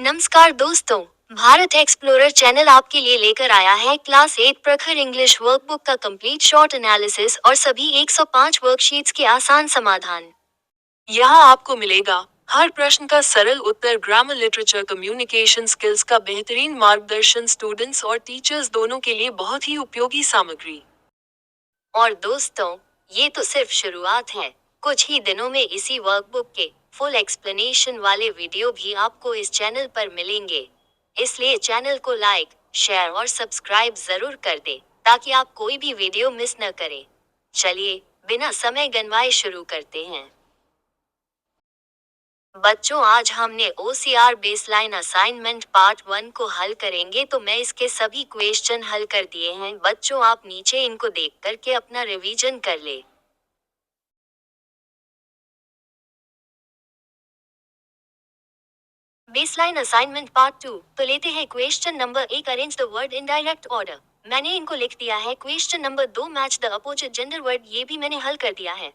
नमस्कार दोस्तों। Bharat explorer channel आपके लिए लेकर आया है क्लास 8 प्रखर इंग्लिश वर्कबुक का कंप्लीट शॉर्ट एनालिसिस और सभी 105 वर्कशीट्स के आसान समाधान। यहाँ आपको मिलेगा हर प्रश्न का सरल उत्तर, ग्रामर, लिटरेचर, कम्युनिकेशन स्किल्स का बेहतरीन मार्गदर्शन, स्टूडेंट्स और टीचर्स दोनों के लिए बहुत ही उपयोगी सामग्री। और दोस्तों, ये तो सिर्फ शुरुआत है। कुछ ही दिनों में इसी वर्कबुक के फुल एक्सप्लेनेशन वाले वीडियो भी आपको इस चैनल पर मिलेंगे। इसलिए चैनल को लाइक, शेयर और सब्सक्राइब जरूर कर दे ताकि आप कोई भी वीडियो मिस न करें। चलिए, बिना समय गंवाए शुरू करते हैं। बच्चों, आज हमने OCR बेसलाइन असाइनमेंट पार्ट 1 को हल करेंगे, तो मैं इसके सभी क्वेश्चन हल कर दिए हैं। बच्चों, आप नीचे इनको देख करके अपना रिवीजन कर ले। बेसलाइन असाइनमेंट पार्ट 2, तो लेते हैं question number 1, arrange the word in direct order. मैंने इनको लिख दिया है। Question number 2, match the opposite gender word, ये भी मैंने हल कर दिया है।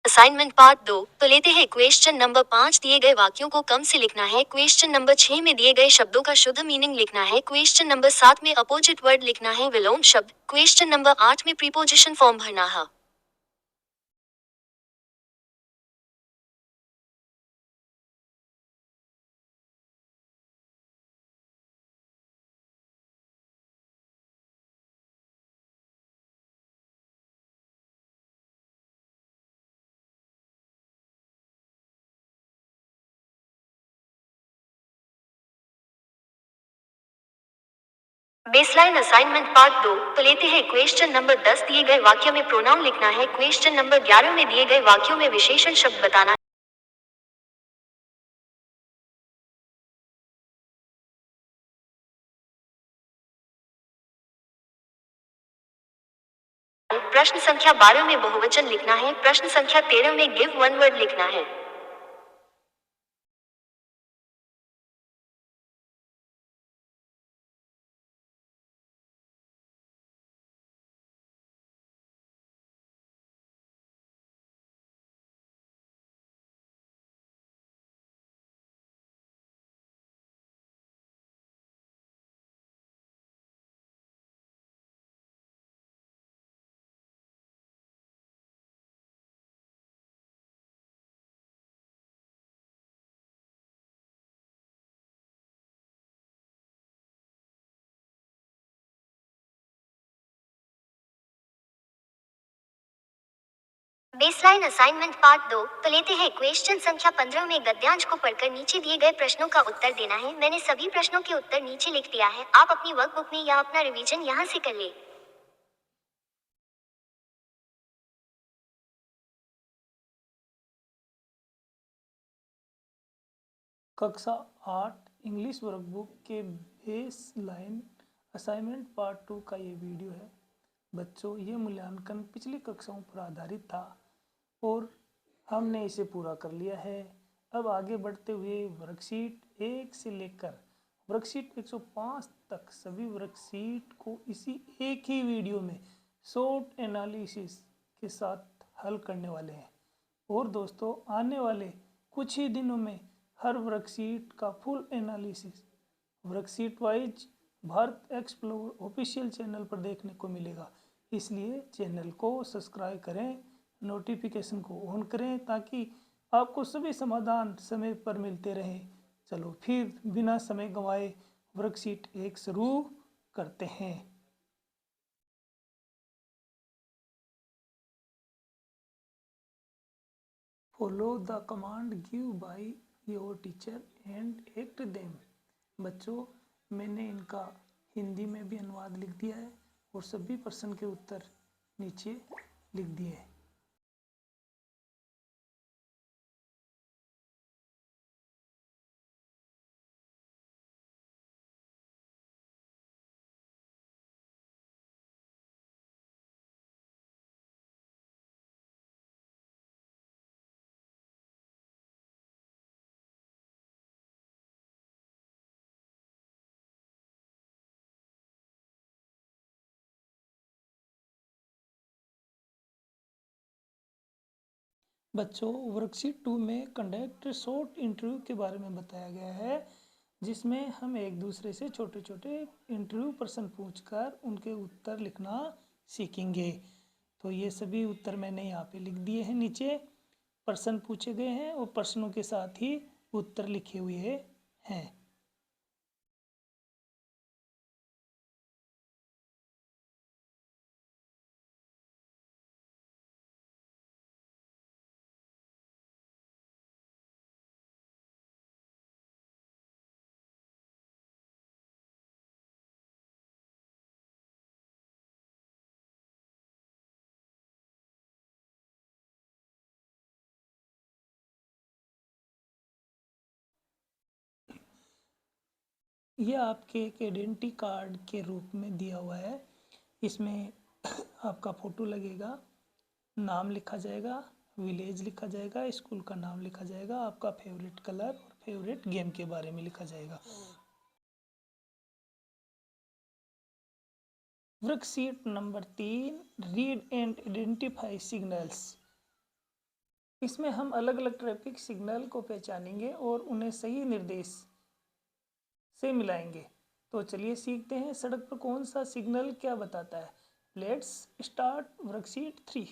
असाइनमेंट पार्ट 2, तो लेते हैं क्वेश्चन नंबर 5, दिए गए वाक्यों को कम से लिखना है। क्वेश्चन नंबर 6 में दिए गए शब्दों का शुद्ध मीनिंग लिखना है। क्वेश्चन नंबर 7 में अपोजिट वर्ड लिखना है, विलोम शब्द। क्वेश्चन नंबर 8 में प्रीपोजिशन फॉर्म भरना है। बेसलाइन असाइनमेंट पार्ट 2, तो लेते हैं क्वेश्चन नंबर 10, दिए गए वाक्य में प्रोनाउन लिखना है। क्वेश्चन नंबर 11 में दिए गए वाक्यों में विशेषण शब्द बताना है। प्रश्न संख्या 12 में बहुवचन लिखना है। प्रश्न संख्या 13 में गिव वन वर्ड लिखना है। बेसलाइन असाइनमेंट पार्ट 2, तो लेते हैं क्वेश्चन संख्या 15 में गद्यांश को पढ़कर नीचे दिए गए प्रश्नों का उत्तर देना है। मैंने सभी प्रश्नों के उत्तर नीचे लिख दिया है। आप अपनी वर्कबुक में या अपना रिवीजन यहाँ से कर ले। कक्षा 8 इंग्लिश वर्कबुक के बेस लाइन असाइनमेंट पार्ट 2 का ये वीडियो है। बच्चों, ये मूल्यांकन पिछली कक्षाओं पर आधारित था और हमने इसे पूरा कर लिया है। अब आगे बढ़ते हुए वर्कशीट 1 से लेकर वर्कशीट 105 तक सभी वर्कशीट को इसी एक ही वीडियो में शॉर्ट एनालिसिस के साथ हल करने वाले हैं। और दोस्तों, आने वाले कुछ ही दिनों में हर वर्कशीट का full analysis worksheet wise Bharat explore official channel पर देखने को मिलेगा। इसलिए चैनल को सब्सक्राइब करें, नोटिफिकेशन को ऑन करें ताकि आपको सभी समाधान समय पर मिलते रहें। चलो फिर बिना समय गंवाए वर्कशीट 1 शुरू करते हैं। Follow the command give by your teacher and act them. बच्चों, मैंने इनका हिंदी में भी अनुवाद लिख दिया है और सभी प्रश्न के उत्तर नीचे लिख दिए हैं। बच्चों, वर्कशीट 2 में कंडक्ट शॉर्ट इंटरव्यू के बारे में बताया गया है, जिसमें हम एक दूसरे से छोटे छोटे इंटरव्यू प्रश्न पूछकर उनके उत्तर लिखना सीखेंगे। तो ये सभी उत्तर मैंने यहाँ पे लिख दिए हैं। नीचे प्रश्न पूछे गए हैं और प्रश्नों के साथ ही उत्तर लिखे हुए हैं। यह आपके एक आइडेंटिटी कार्ड के रूप में दिया हुआ है। इसमें आपका फ़ोटो लगेगा, नाम लिखा जाएगा, विलेज लिखा जाएगा, स्कूल का नाम लिखा जाएगा, आपका फेवरेट कलर और फेवरेट गेम के बारे में लिखा जाएगा। Worksheet number 3, read and identify signals. इसमें हम अलग अलग ट्रैफिक सिग्नल को पहचानेंगे और उन्हें सही निर्देश से मिलाएंगे। तो चलिए सीखते हैं, सड़क पर कौन सा सिग्नल क्या बताता है। Let's start worksheet 3।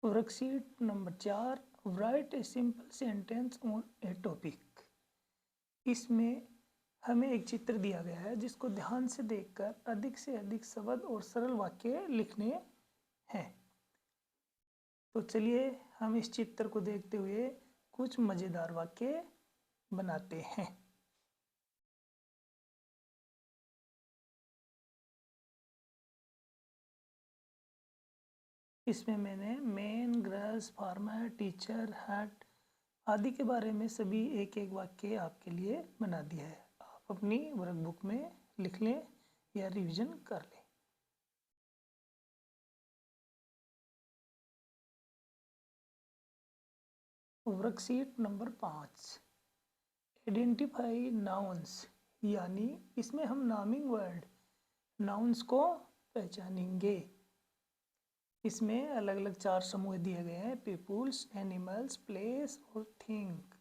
Worksheet number 4, right a simple sentence on A topic. इसमें हमें एक चित्र दिया गया है जिसको ध्यान से देखकर अधिक से अधिक शब्द और सरल वाक्य लिखने हैं। तो चलिए हम इस चित्र को देखते हुए कुछ मज़ेदार वाक्य बनाते हैं। इसमें मैंने मेन, ग्रास, फार्मर, टीचर, हट आदि के बारे में सभी एक एक वाक्य आपके लिए बना दिया है। आप अपनी वर्कबुक में लिख लें या रिवीजन कर लें। वर्कशीट नंबर 5, आइडेंटिफाई नाउन्स, यानी इसमें हम नामिंग वर्ड नाउन्स को पहचानेंगे। इसमें अलग अलग 4 समूह दिए गए हैं, पीपुल्स, एनिमल्स, प्लेस और थिंग।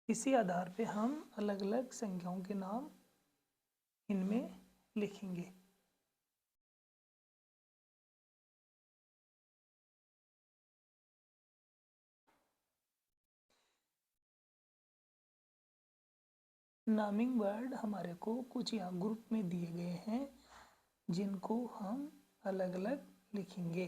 इसी आधार पे हम अलग अलग संख्याओं के नाम इनमें लिखेंगे। नामिंग वर्ड हमारे को कुछ यहाँ ग्रुप में दिए गए हैं जिनको हम अलग अलग लिखेंगे।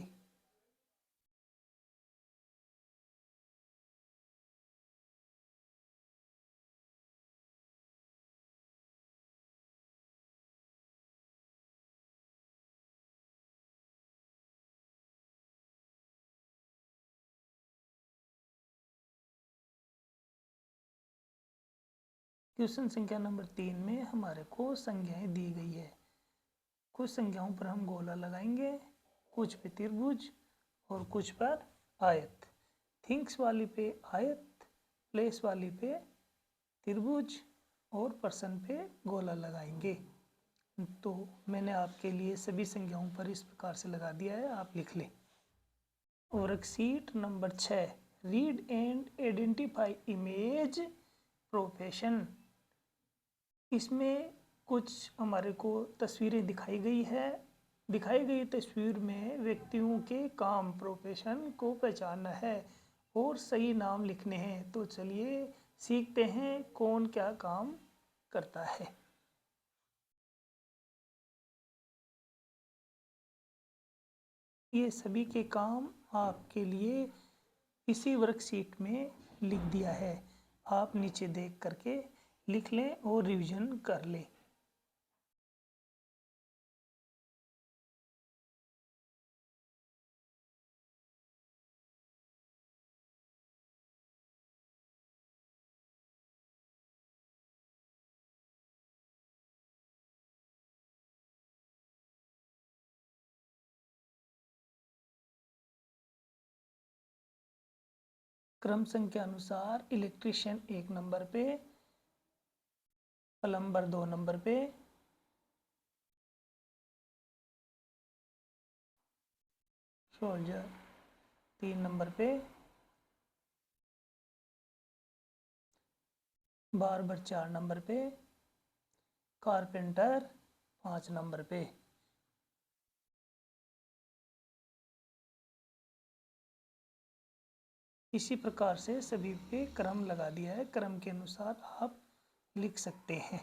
क्वेश्चन संख्या नंबर 3 में हमारे को संख्याएं दी गई है। कुछ संख्याओं पर हम गोला लगाएंगे, कुछ पे त्रिभुज और कुछ पर आयत। थिंग्स वाली पे आयत, प्लेस वाली पे त्रिभुज और पर्सन पे गोला लगाएंगे। तो मैंने आपके लिए सभी संख्याओं पर इस प्रकार से लगा दिया है, आप लिख लें। Worksheet number 6, read and identify image profession. इसमें कुछ हमारे को तस्वीरें दिखाई गई है। दिखाई गई तस्वीर में व्यक्तियों के काम प्रोफेशन को पहचानना है और सही नाम लिखने हैं। तो चलिए सीखते हैं कौन क्या काम करता है। ये सभी के काम आपके लिए इसी वर्कशीट में लिख दिया है। आप नीचे देख करके लिख लें और रिवीजन कर लें। क्रम संख्या अनुसार इलेक्ट्रीशियन 1 नंबर पे, प्लम्बर 2 नंबर पे, सोल्जर 3 नंबर पे, बार्बर 4 नंबर पे, कारपेंटर 5 नंबर पे। इसी प्रकार से सभी पे क्रम लगा दिया है, क्रम के अनुसार आप लिख सकते हैं।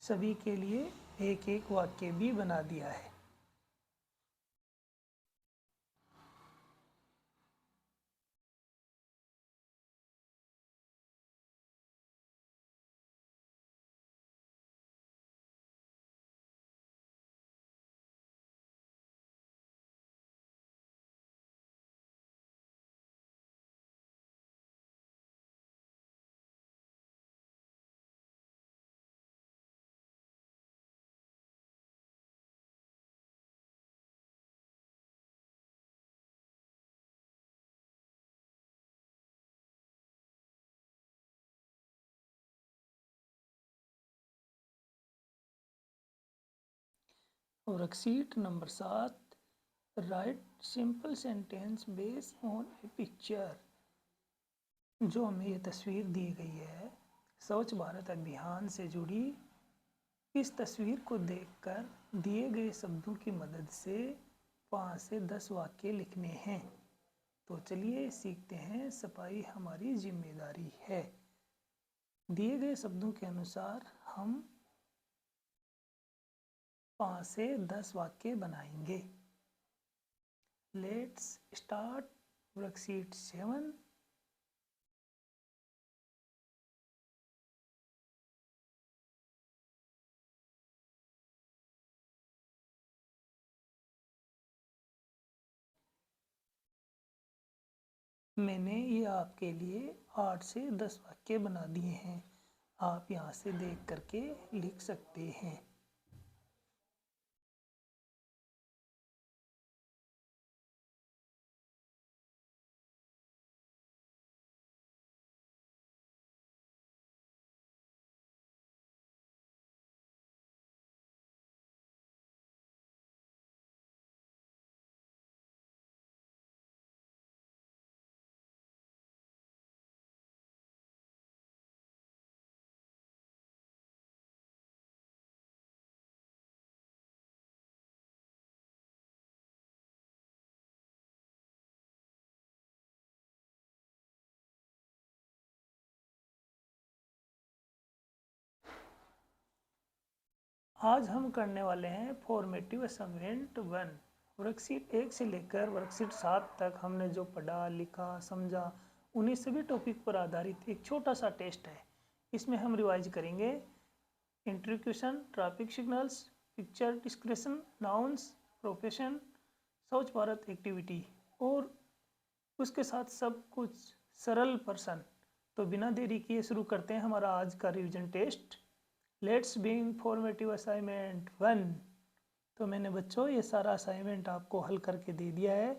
सभी के लिए एक एक वाक्य भी बना दिया है। Worksheet number 7, right simple sentence based on A picture. जो हमें ये तस्वीर दी गई है, स्वच्छ भारत अभियान से जुड़ी, इस तस्वीर को देखकर दिए गए शब्दों की मदद से 5 से 10 वाक्य लिखने हैं। तो चलिए सीखते हैं, सफाई हमारी जिम्मेदारी है। दिए गए शब्दों के अनुसार हम 5 से 10 वाक्य बनाएंगे। Let's start worksheet 7। मैंने ये आपके लिए 8 से 10 वाक्य बना दिए हैं, आप यहाँ से देख करके लिख सकते हैं। आज हम करने वाले हैं फॉर्मेटिव असाइनमेंट 1। वर्कशीट 1 से लेकर वर्कशीट 7 तक हमने जो पढ़ा, लिखा, समझा, उन्हीं सभी टॉपिक पर आधारित एक छोटा सा टेस्ट है। इसमें हम रिवाइज करेंगे introduction, traffic signals, picture description, nouns, profession, स्वच्छ भारत एक्टिविटी और उसके साथ सब कुछ सरल प्रश्न। तो बिना देरी किए शुरू करते हैं हमारा आज का revision test. Let's begin formative assignment 1। तो मैंने बच्चों ये सारा असाइनमेंट आपको हल करके दे दिया है,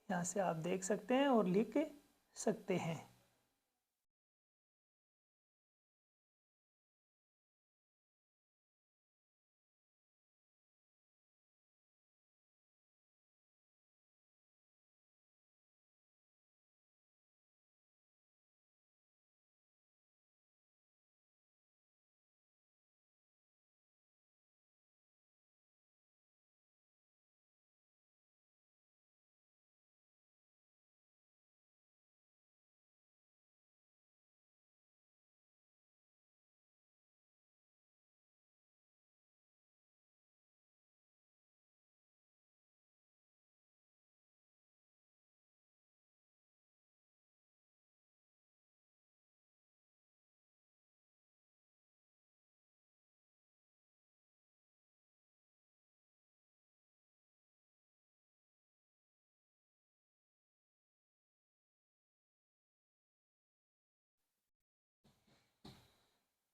यहाँ से आप देख सकते हैं और लिख सकते हैं।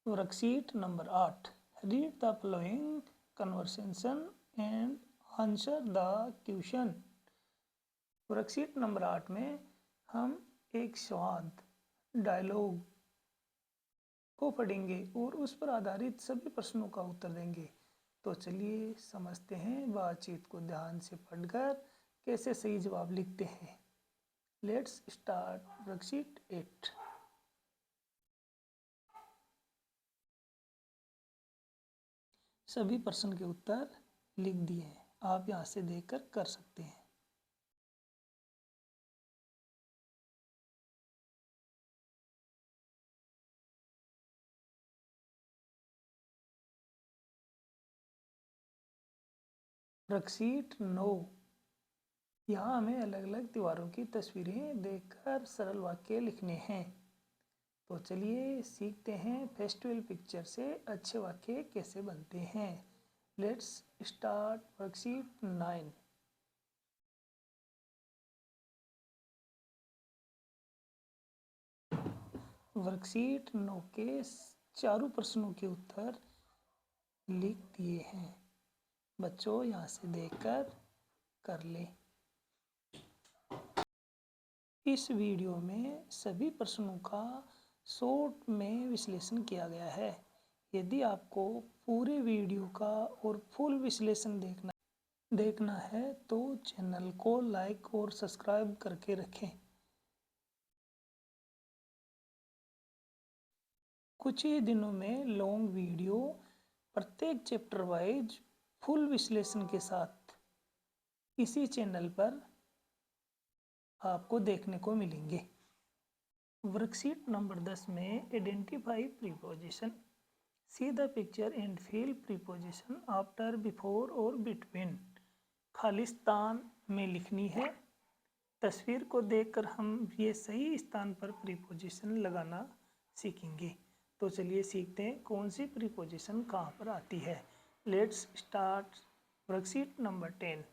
Worksheet number 8, read the following conversation and answer the question। Worksheet number 8 में हम एक संवाद डायलॉग को पढ़ेंगे और उस पर आधारित सभी प्रश्नों का उत्तर देंगे। तो चलिए समझते हैं बातचीत को ध्यान से पढ़कर कैसे सही जवाब लिखते हैं। Let's start worksheet 8। सभी प्रश्न के उत्तर लिख दिए हैं, आप यहाँ से देखकर कर सकते हैं। वर्कशीट 9, यहाँ हमें अलग अलग त्योहारों की तस्वीरें देखकर सरल वाक्य लिखने हैं। तो चलिए सीखते हैं फेस्टिवल पिक्चर से अच्छे वाक्य कैसे बनते हैं। Let's start worksheet 9। वर्कशीट 9 के चारों प्रश्नों के उत्तर लिख दिए हैं, बच्चों यहाँ से देखकर कर लें। इस वीडियो में सभी प्रश्नों का शॉर्ट में विश्लेषण किया गया है। यदि आपको पूरे वीडियो का और फुल विश्लेषण देखना है तो चैनल को लाइक और सब्सक्राइब करके रखें। कुछ ही दिनों में लॉन्ग वीडियो प्रत्येक चैप्टर वाइज फुल विश्लेषण के साथ इसी चैनल पर आपको देखने को मिलेंगे। वर्कशीट नंबर 10 में identify preposition, see the picture and fill preposition after, before और बिटवीन। खाली स्थान में लिखनी है। तस्वीर को देखकर हम ये सही स्थान पर प्रीपोजिशन लगाना सीखेंगे। तो चलिए सीखते हैं कौन सी प्रीपोजिशन कहाँ पर आती है। Let's start worksheet number 10।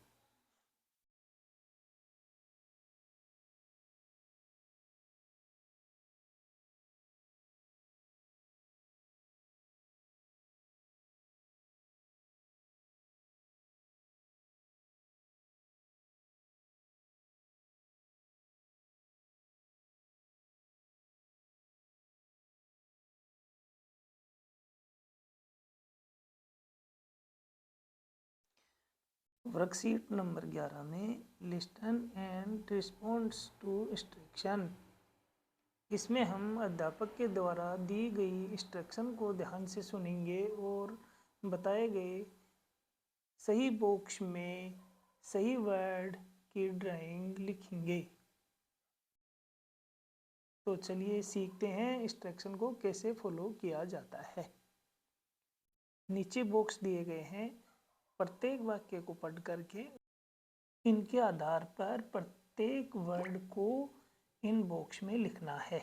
Worksheet number 11 में listen and response to instruction, इसमें हम अध्यापक के द्वारा दी गई इंस्ट्रक्शन को ध्यान से सुनेंगे और बताए गए सही बॉक्स में सही वर्ड की ड्राइंग लिखेंगे। तो चलिए सीखते हैं इंस्ट्रक्शन को कैसे फॉलो किया जाता है। नीचे बॉक्स दिए गए हैं, प्रत्येक वाक्य को पढ़ करके इनके आधार पर प्रत्येक वर्ड को इन बॉक्स में लिखना है।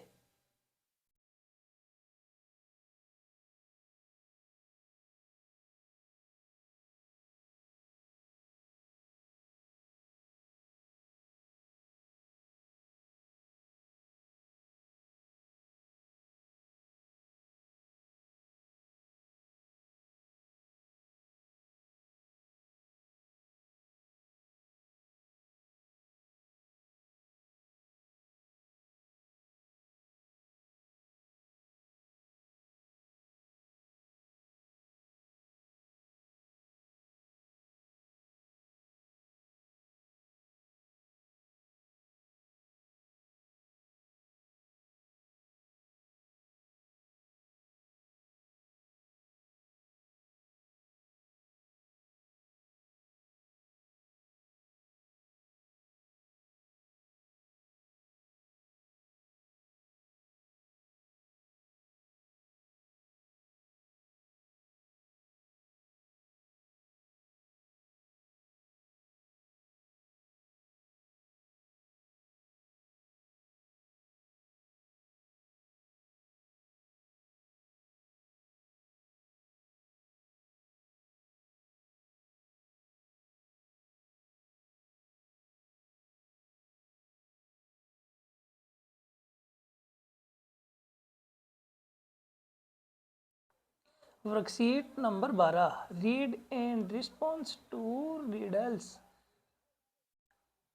Worksheet number 12, read and response to riddles,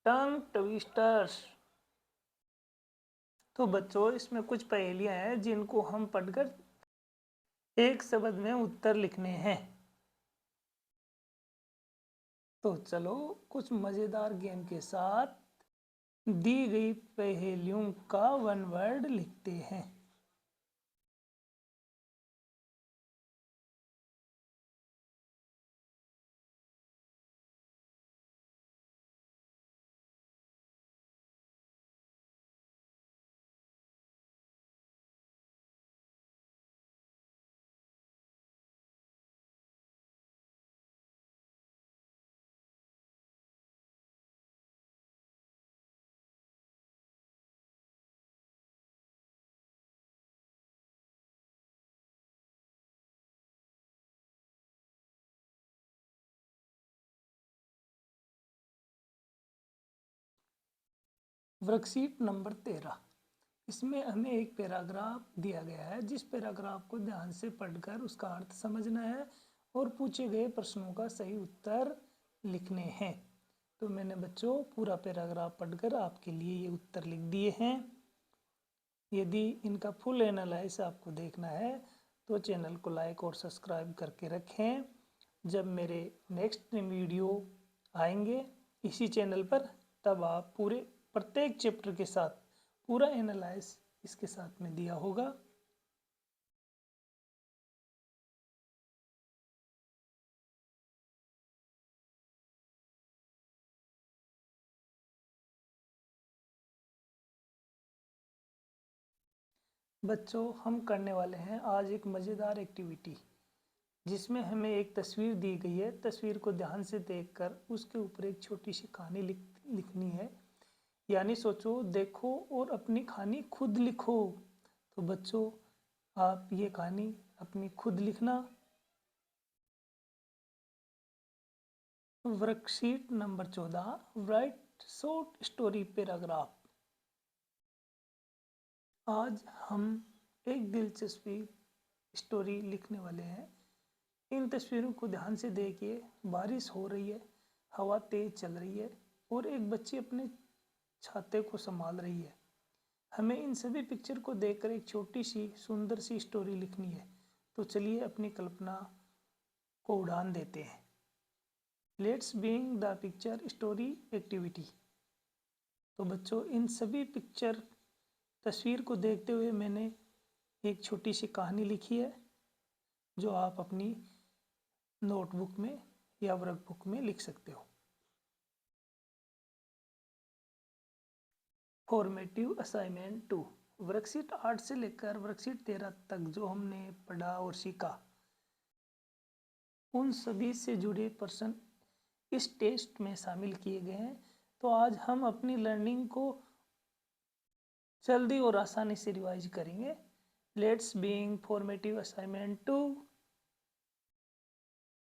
tongue twisters. तो बच्चों इसमें कुछ पहेलियां हैं जिनको हम पढ़कर एक शब्द में उत्तर लिखने हैं। तो चलो कुछ मजेदार गेम के साथ दी गई पहेलियों का वन वर्ड लिखते हैं। वर्कशीट नंबर 13, इसमें हमें एक पैराग्राफ दिया गया है जिस पैराग्राफ को ध्यान से पढ़कर उसका अर्थ समझना है और पूछे गए प्रश्नों का सही उत्तर लिखने हैं। तो मैंने बच्चों पूरा पैराग्राफ पढ़कर आपके लिए ये उत्तर लिख दिए हैं। यदि इनका फुल एनालाइज आपको देखना है तो चैनल को लाइक और सब्सक्राइब करके रखें। जब मेरे नेक्स्ट वीडियो आएंगे इसी चैनल पर तब आप पूरे प्रत्येक चैप्टर के साथ पूरा एनालाइज इसके साथ में दिया होगा। बच्चों हम करने वाले हैं आज एक मज़ेदार एक्टिविटी जिसमें हमें एक तस्वीर दी गई है। तस्वीर को ध्यान से देखकर उसके ऊपर एक छोटी सी कहानी लिखनी है। यानी सोचो, देखो और अपनी कहानी खुद लिखो। तो बच्चों आप ये कहानी अपनी खुद लिखना। Worksheet number 14, right short story paragraph. आज हम एक दिलचस्पी स्टोरी लिखने वाले हैं। इन तस्वीरों को ध्यान से देखिए। बारिश हो रही है, हवा तेज चल रही है और एक बच्ची अपने छाते को संभाल रही है। हमें इन सभी पिक्चर को देखकर एक छोटी सी सुंदर सी स्टोरी लिखनी है। तो चलिए अपनी कल्पना को उड़ान देते हैं। Let's begin the picture story activity. तो बच्चों इन सभी पिक्चर तस्वीर को देखते हुए मैंने एक छोटी सी कहानी लिखी है जो आप अपनी नोटबुक में या वर्कबुक में लिख सकते हो। फॉर्मेटिव असाइनमेंट 2, वर्कशीट 8 से लेकर वर्कशीट 13 तक जो हमने पढ़ा और सीखा उन सभी से जुड़े प्रश्न इस टेस्ट में शामिल किए गए हैं। तो आज हम अपनी लर्निंग को जल्दी और आसानी से रिवाइज करेंगे। Let's begin formative assignment 2।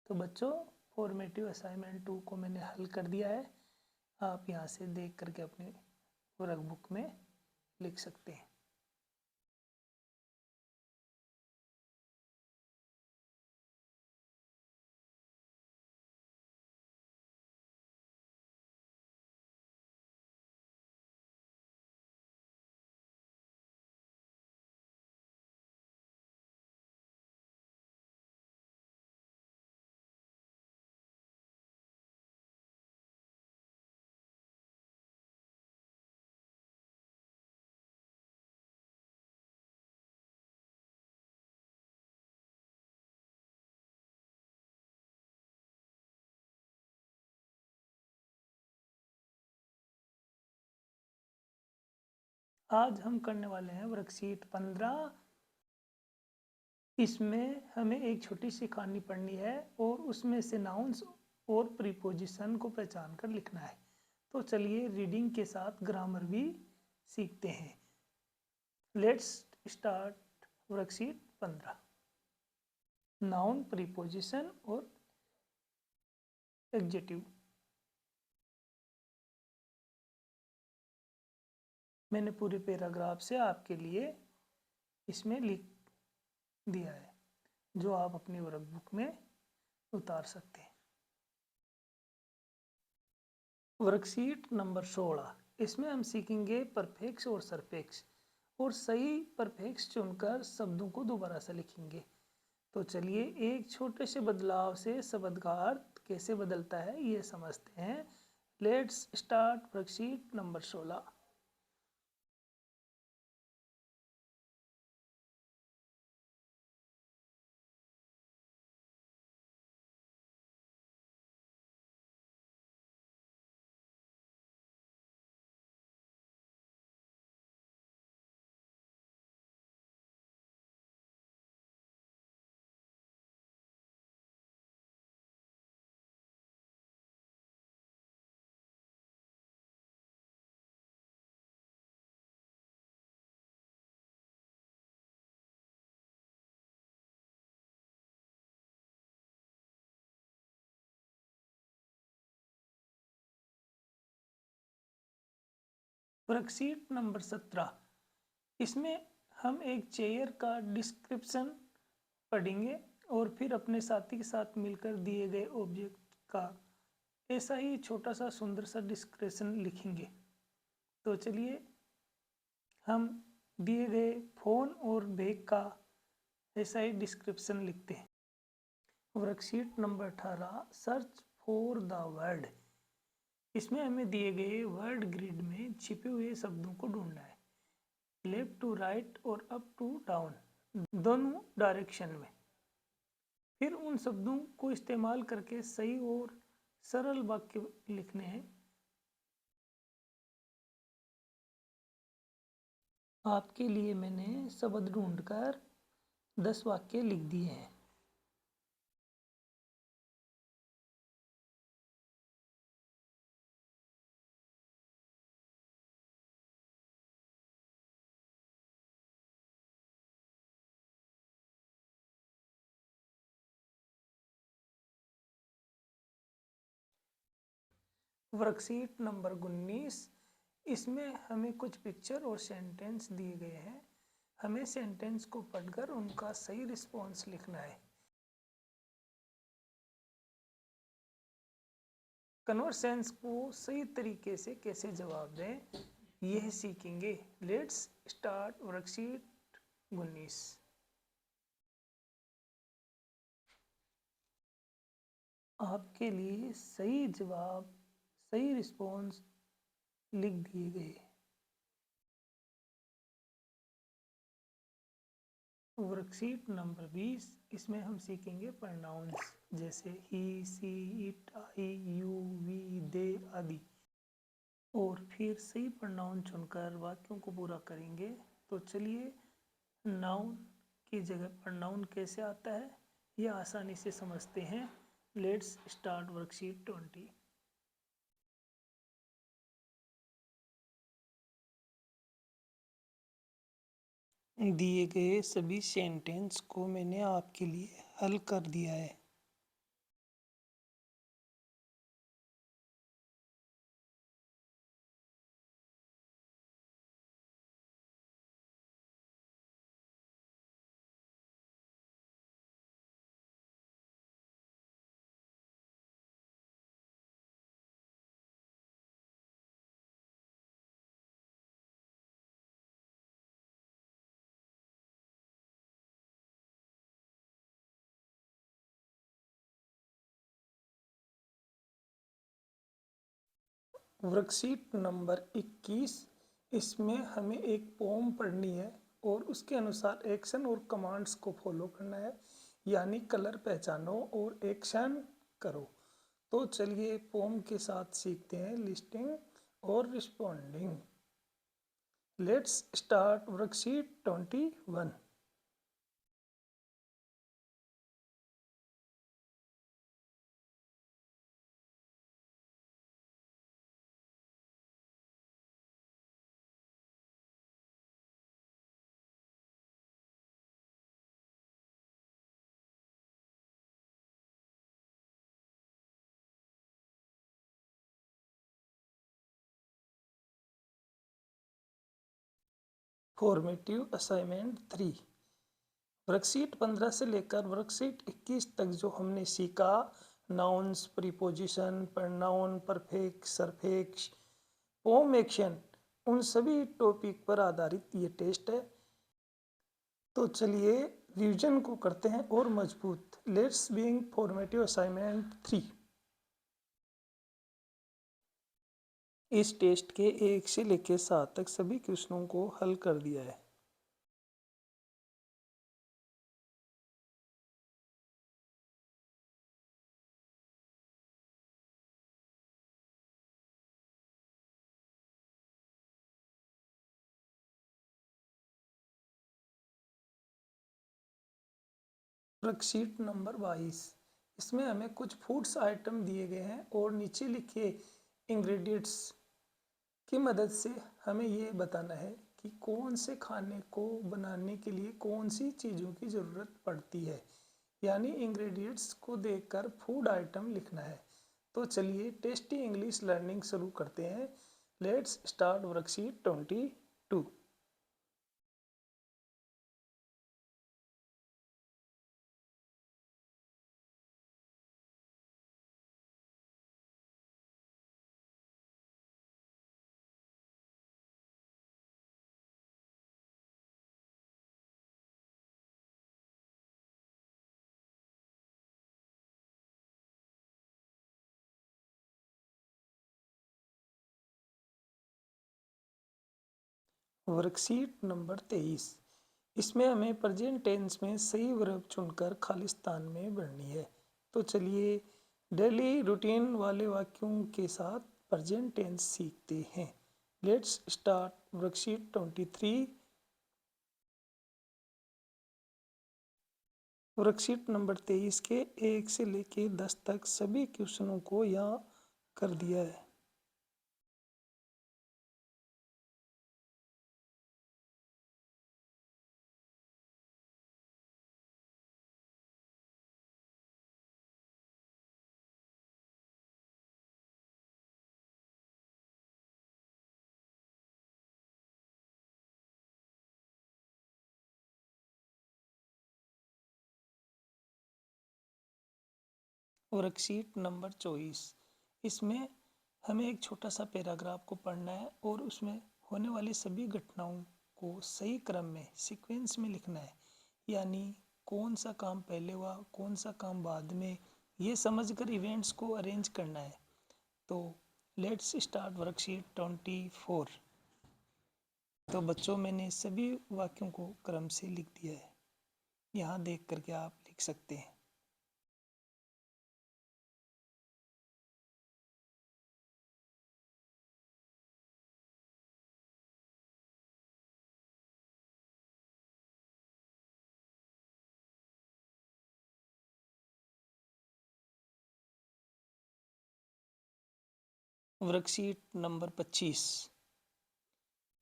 तो बच्चों फॉर्मेटिव असाइनमेंट 2 को मैंने हल कर दिया है। आप यहाँ से देख करके अपने वर्कबुक में लिख सकते हैं। आज हम करने वाले हैं वर्कशीट 15। इसमें हमें एक छोटी सी कहानी पढ़नी है और उसमें से नाउन्स और प्रीपोजिशन को पहचान कर लिखना है। तो चलिए रीडिंग के साथ ग्रामर भी सीखते हैं। Let's start worksheet 15। Noun, preposition और एडजेक्टिव। मैंने पूरे पैराग्राफ से आपके लिए इसमें लिख दिया है। जो आप अपनी वर्कबुक में उतार सकते हैं। वर्कशीट नंबर 16, इसमें हम सीखेंगे परफेक्स और सरफेक्स और सही परफेक्स चुनकर शब्दों को दोबारा से लिखेंगे। तो चलिए एक छोटे से बदलाव से शब्द का अर्थ कैसे बदलता है ये समझते हैं। Let's start worksheet number 16। Worksheet number 17, इसमें हम एक चेयर का डिस्क्रिप्शन पढ़ेंगे और फिर अपने साथी के साथ मिलकर दिए गए ऑब्जेक्ट का ऐसा ही छोटा सा सुंदर सा डिस्क्रिप्शन लिखेंगे। तो चलिए हम दिए गए फ़ोन और बैग का ऐसा ही डिस्क्रिप्शन लिखते हैं। Worksheet number 18, search for the word, इसमें हमें दिए गए वर्ड ग्रिड में छिपे हुए शब्दों को ढूंढना है। लेफ्ट टू राइट और अप टू डाउन दोनों डायरेक्शन में। फिर उन शब्दों को इस्तेमाल करके सही और सरल वाक्य लिखने हैं। आपके लिए मैंने शब्द ढूंढकर 10 वाक्य लिख दिए हैं। वर्कशीट नंबर 19, इसमें हमें कुछ पिक्चर और सेंटेंस दिए गए हैं। हमें सेंटेंस को पढ़कर उनका सही रिस्पॉन्स लिखना है। कन्वर्सेंस को सही तरीके से कैसे जवाब दें यह सीखेंगे। Let's start worksheet 19। आपके लिए सही जवाब, सही रिस्पॉन्स लिख दिए गए। वर्कशीट नंबर 20, इसमें हम सीखेंगे प्रोनाउंस जैसे ही, सी, इट, आई, यू, वी, दे आदि। और फिर सही प्रोनाउन चुनकर वाक्यों को पूरा करेंगे। तो चलिए नाउन की जगह प्रोनाउन कैसे आता है यह आसानी से समझते हैं। Let's start worksheet 20। दिए गए सभी सेंटेंस को मैंने आपके लिए हल कर दिया है। वर्कशीट नंबर 21, इसमें हमें एक पोम पढ़नी है और उसके अनुसार एक्शन और कमांड्स को फॉलो करना है, यानी कलर पहचानो और एक्शन करो। तो चलिए पोम के साथ सीखते हैं लिस्टिंग और responding. Let's start worksheet 21। Formative assignment 3, worksheet 15 से लेकर वर्कशीट 21 तक जो हमने सीखा, nouns, preposition, pronoun, perfect, suffix, poem action, उन सभी टॉपिक पर आधारित ये टेस्ट है। तो चलिए रिवीजन को करते हैं और मजबूत। Let's being formative assignment 3। इस टेस्ट के 1 से लेकर 7 तक सभी क्वेश्चनों को हल कर दिया है। वर्कशीट नंबर 22, इसमें हमें कुछ फूड्स आइटम दिए गए हैं और नीचे लिखे इंग्रेडिएंट्स की मदद से हमें ये बताना है कि कौन से खाने को बनाने के लिए कौन सी चीज़ों की ज़रूरत पड़ती है, यानी इंग्रेडिएंट्स को देखकर फूड आइटम लिखना है। तो चलिए टेस्टी इंग्लिश लर्निंग शुरू करते हैं। Let's start worksheet 22। Worksheet number 23, इसमें हमें प्रेजेंट टेंस में सही वर्ब चुनकर खाली स्थान में भरनी है। तो चलिए डेली रूटीन वाले वाक्यों के साथ प्रेजेंट टेंस सीखते हैं। Let's start worksheet 23। Worksheet number 23 के 1 से लेके 10 तक सभी क्वेश्चनों को यहाँ कर दिया है। वर्कशीट नंबर 24, इसमें हमें एक छोटा सा पैराग्राफ को पढ़ना है और उसमें होने वाली सभी घटनाओं को सही क्रम में सीक्वेंस में लिखना है, यानी कौन सा काम पहले हुआ कौन सा काम बाद में, ये समझकर इवेंट्स को अरेंज करना है। तो लेट्स स्टार्ट वर्कशीट 24। तो बच्चों मैंने सभी वाक्यों को क्रम से लिख दिया है, यहाँ देख करके आप लिख सकते हैं। वर्कशीट नंबर 25,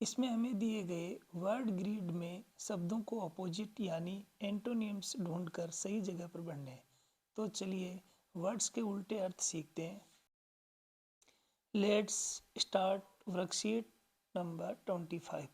इसमें हमें दिए गए वर्ड ग्रिड में शब्दों को अपोजिट यानी एंटोनिम्स ढूंढकर सही जगह पर भरने हैं। तो चलिए वर्ड्स के उल्टे अर्थ सीखते हैं। Let's start worksheet number 25।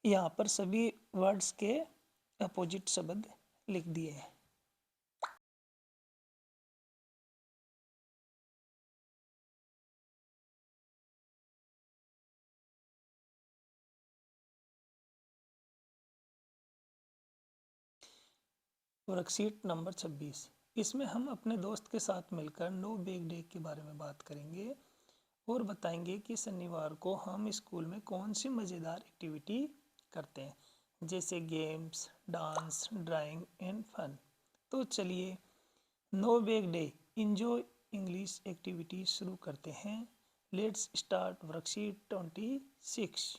यहाँ पर सभी वर्ड्स के अपोजिट शब्द लिख दिए हैं। वर्कशीट नंबर 26, इसमें हम अपने दोस्त के साथ मिलकर नो बैग डे के बारे में बात करेंगे और बताएंगे कि शनिवार को हम स्कूल में कौन सी मज़ेदार एक्टिविटी करते हैं, जैसे games, dance, drawing and fun. तो चलिए no bag day enjoy English activity शुरू करते हैं। Let's start worksheet 26।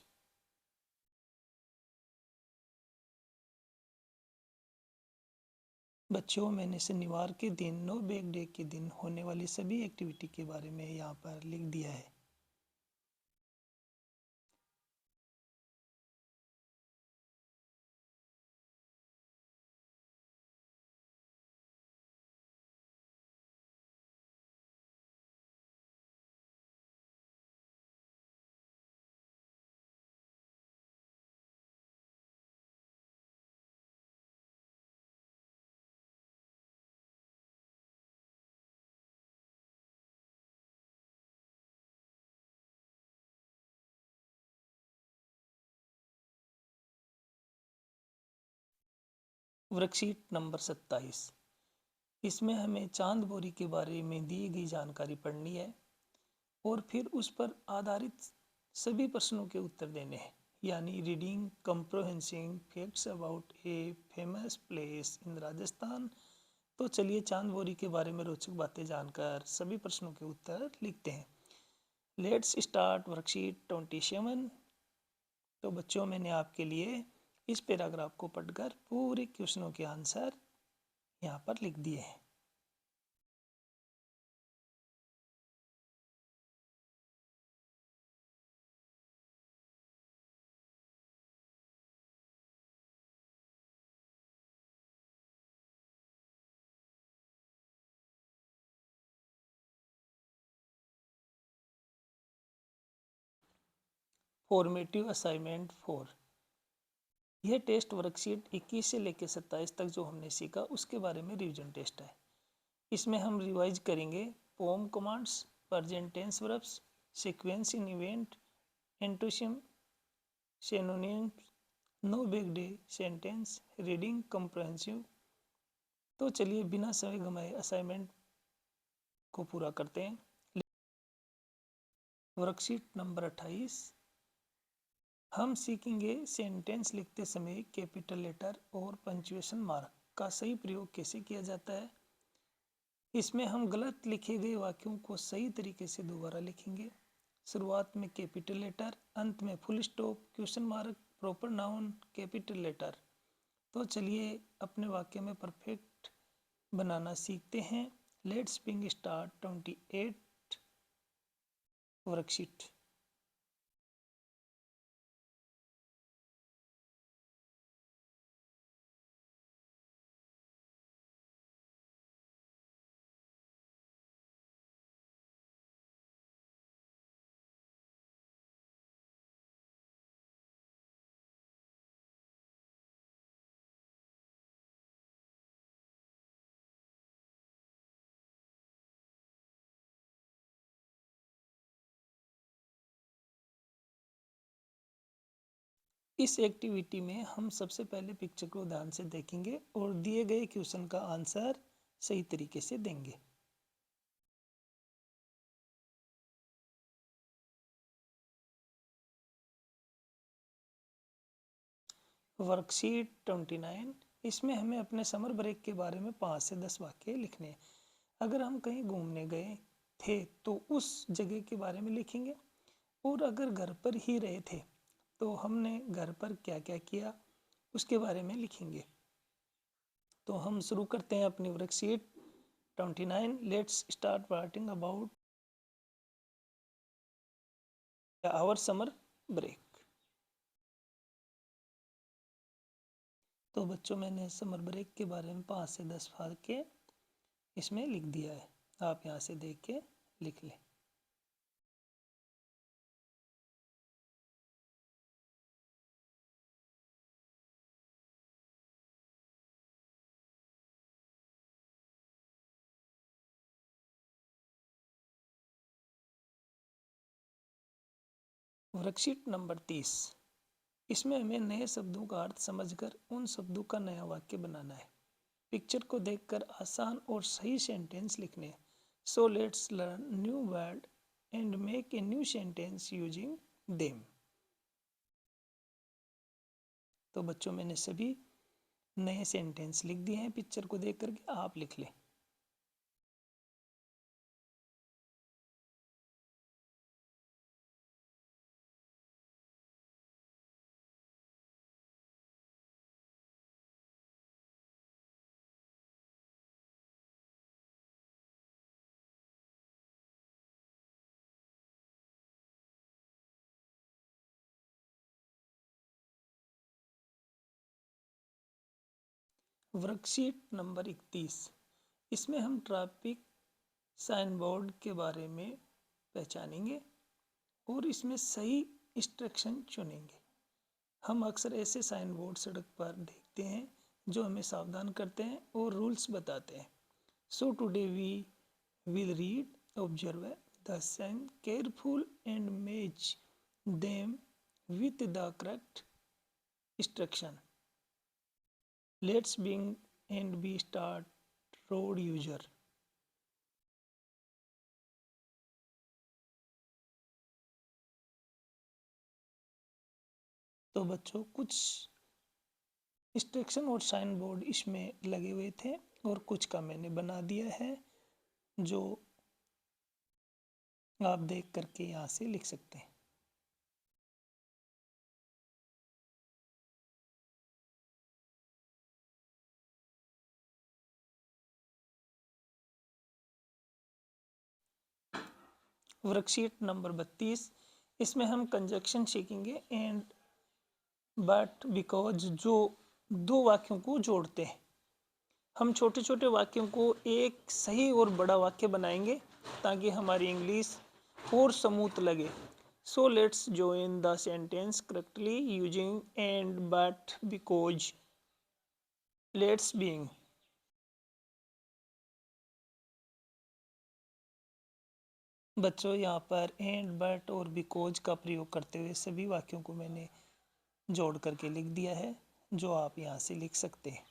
बच्चों मैंने शनिवार के दिन नो बैग डे के दिन होने वाली सभी एक्टिविटी के बारे में यहाँ पर लिख दिया है। Worksheet number 27। इसमें हमें चांद बोरी के बारे में दी गई जानकारी पढ़नी है और फिर उस पर आधारित सभी प्रश्नों के उत्तर देने हैं, यानी reading comprehending facts about a famous place in Rajasthan. तो चलिए चांद बोरी के बारे में रोचक बातें जानकर सभी प्रश्नों के उत्तर लिखते हैं। Let's start worksheet 27। तो बच्चों, मैंने आपके लिए इस पैराग्राफ को पढ़कर पूरे क्वेश्चनों के आंसर यहाँ पर लिख दिए हैं। Formative assignment 4। यह टेस्ट वर्कशीट 21 से लेकर 27 तक जो हमने सीखा उसके बारे में रिवीजन टेस्ट है। इसमें हम रिवाइज करेंगे poem commands, present tense verbs, sequence in event, antonyms, synonyms, no big day sentence, reading comprehensive. तो चलिए बिना समय गंवाए असाइनमेंट को पूरा करते हैं। Worksheet number 28। हम सीखेंगे सेंटेंस लिखते समय कैपिटल लेटर और पंक्चुएशन मार्क का सही प्रयोग कैसे किया जाता है। इसमें हम गलत लिखे गए वाक्यों को सही तरीके से दोबारा लिखेंगे। शुरुआत में कैपिटल लेटर, अंत में full stop, question mark, proper noun, capital letter. तो चलिए अपने वाक्य में परफेक्ट बनाना सीखते हैं। Let's begin start 28 worksheet. इस एक्टिविटी में हम सबसे पहले पिक्चर को ध्यान से देखेंगे और दिए गए क्वेश्चन का आंसर सही तरीके से देंगे। वर्कशीट 29। इसमें हमें अपने समर ब्रेक के बारे में 5 से 10 वाक्य लिखने हैं। अगर हम कहीं घूमने गए थे तो उस जगह के बारे में लिखेंगे, और अगर घर पर ही रहे थे तो हमने घर पर क्या क्या किया उसके बारे में लिखेंगे। तो हम शुरू करते हैं अपनी worksheet 29। Let's start writing about our summer break. तो बच्चों, मैंने समर ब्रेक के बारे में 5 से 10 वाक्य इसमें लिख दिया है, आप यहाँ से देख के लिख लें। Worksheet number 30। इसमें हमें नए शब्दों का अर्थ समझकर उन शब्दों का नया वाक्य बनाना है। पिक्चर को देखकर आसान और सही सेंटेंस लिखने हैं। So let's learn new word and make a new sentence using them. तो बच्चों, मैंने सभी नए सेंटेंस लिख दिए हैं, पिक्चर को देख करके आप लिख लें। Worksheet number 31। इसमें हम ट्रैफिक साइन बोर्ड के बारे में पहचानेंगे और इसमें सही इंस्ट्रक्शन चुनेंगे। हम अक्सर ऐसे साइन बोर्ड सड़क पर देखते हैं जो हमें सावधान करते हैं और रूल्स बताते हैं। So today we will read observe the sign careful and match them with the correct instruction. Let's begin and be start road user. तो बच्चों कुछ इंस्ट्रक्शन और साइन बोर्ड इसमें लगे हुए थे और कुछ का मैंने बना दिया है, जो आप देख करके यहाँ से लिख सकते हैं। वर्कशीट नंबर 32, इसमें हम कंजक्शन सीखेंगे एंड बट बिकॉज, जो दो वाक्यों को जोड़ते हैं। हम छोटे छोटे वाक्यों को एक सही और बड़ा वाक्य बनाएंगे ताकि हमारी इंग्लिश और स्मूथ लगे। So let's join the sentence correctly using and but because. Let's begin. बच्चों यहाँ पर एंड बट और बिकॉज का प्रयोग करते हुए सभी वाक्यों को मैंने जोड़ करके लिख दिया है, जो आप यहाँ से लिख सकते हैं।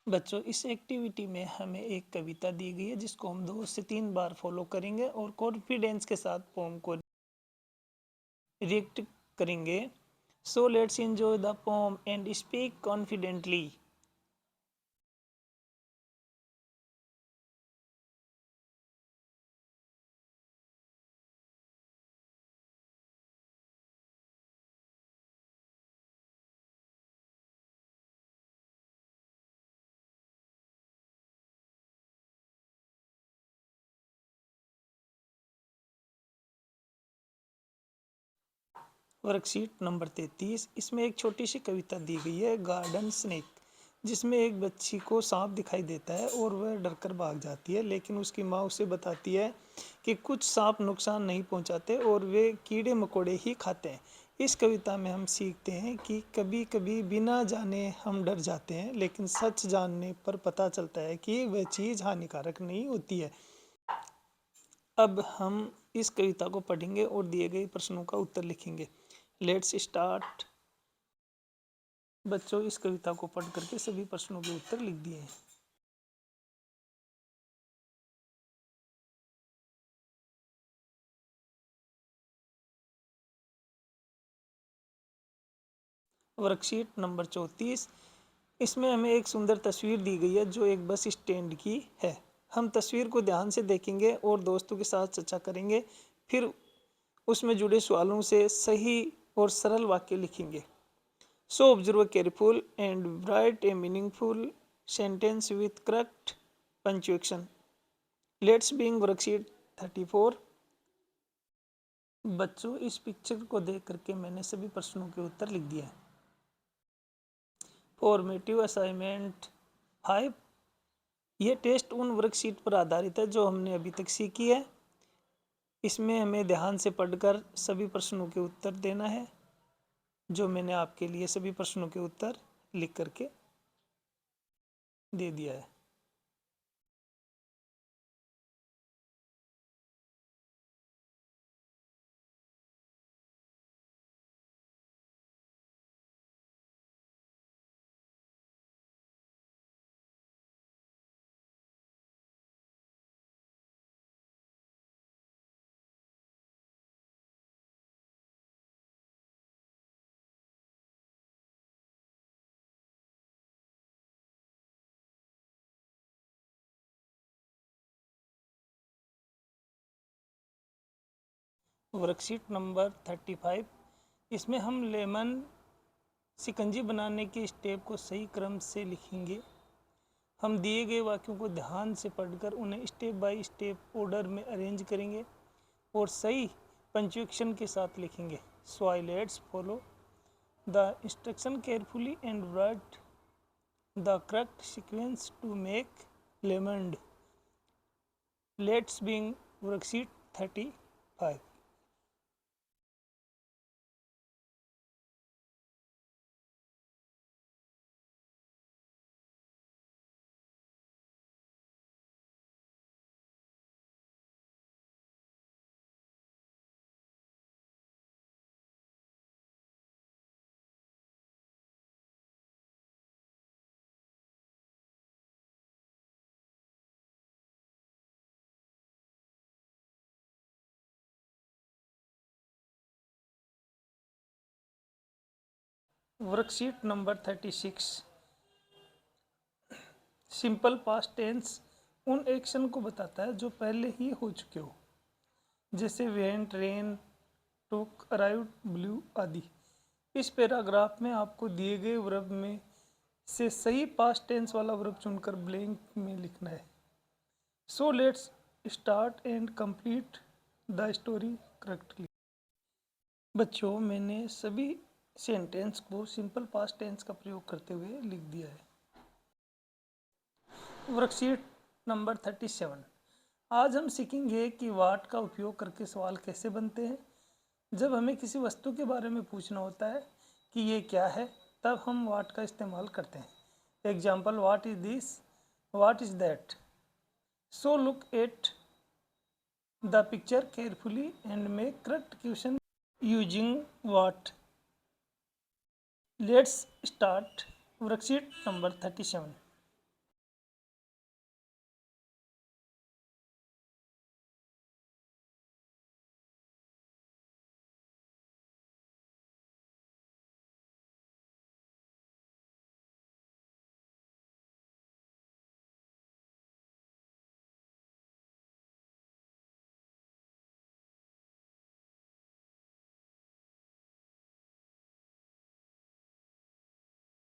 बच्चों इस एक्टिविटी में हमें एक कविता दी गई है जिसको हम 2 से 3 बार फॉलो करेंगे और कॉन्फिडेंस के साथ पोम को रिएक्ट करेंगे। So let's enjoy the pome and speak confidently. Worksheet number 33, इसमें एक छोटी सी कविता दी गई है गार्डन स्नेक, जिसमें एक बच्ची को सांप दिखाई देता है और वह डरकर भाग जाती है, लेकिन उसकी माँ उसे बताती है कि कुछ सांप नुकसान नहीं पहुंचाते और वे कीड़े मकोड़े ही खाते हैं। इस कविता में हम सीखते हैं कि कभी कभी बिना जाने हम डर जाते हैं, लेकिन सच जानने पर पता चलता है कि वह चीज़ हानिकारक नहीं होती है। अब हम इस कविता को पढ़ेंगे और दिए गए प्रश्नों का उत्तर लिखेंगे। Let's start. बच्चों इस कविता को पढ़ करके सभी प्रश्नों के उत्तर लिख दिए हैं। वर्कशीट नंबर 34, इसमें हमें एक सुंदर तस्वीर दी गई है जो एक बस स्टैंड की है। हम तस्वीर को ध्यान से देखेंगे और दोस्तों के साथ चर्चा करेंगे, फिर उसमें जुड़े सवालों से सही और सरल वाक्य लिखेंगे। So observe careful and right A meaningful sentence with correct punctuation. Let's begin worksheet 34। बच्चों इस पिक्चर को देख करके मैंने सभी प्रश्नों के उत्तर लिख दिए हैं। फॉर्मेटिव असाइनमेंट 5, ये टेस्ट उन वर्कशीट पर आधारित है जो हमने अभी तक सीखी है। इसमें हमें ध्यान से पढ़कर सभी प्रश्नों के उत्तर देना है, जो मैंने आपके लिए सभी प्रश्नों के उत्तर लिख करके दे दिया है। वर्कशीट नंबर 35, इसमें हम लेमन शिकंजी बनाने के स्टेप को सही क्रम से लिखेंगे। हम दिए गए वाक्यों को ध्यान से पढ़कर उन्हें स्टेप बाय स्टेप ऑर्डर में अरेंज करेंगे और सही पंक्चुएशन के साथ लिखेंगे। So let's follow the instruction carefully and write the correct sequence to make lemonade. Let's begin worksheet 35। Worksheet number 36। Simple past tense उन एक्शन को बताता है जो पहले ही हो चुके हो, जैसे वेंट, रेन, टुक, अराइव्ड, ब्लू आदि। इस पैराग्राफ में आपको दिए गए वर्ब में से सही पास्ट टेंस वाला वर्ब चुनकर ब्लैंक में लिखना है। So let's start and complete the story correctly. बच्चों, मैंने सभी सेंटेंस को सिंपल पास्ट टेंस का प्रयोग करते हुए लिख दिया है। Worksheet number 37। आज हम सीखेंगे कि वाट का उपयोग करके सवाल कैसे बनते हैं। जब हमें किसी वस्तु के बारे में पूछना होता है कि ये क्या है, तब हम वाट का इस्तेमाल करते हैं। Example, what is this, what is that. So look at the picture carefully and make correct question using what. Let's start worksheet number 37।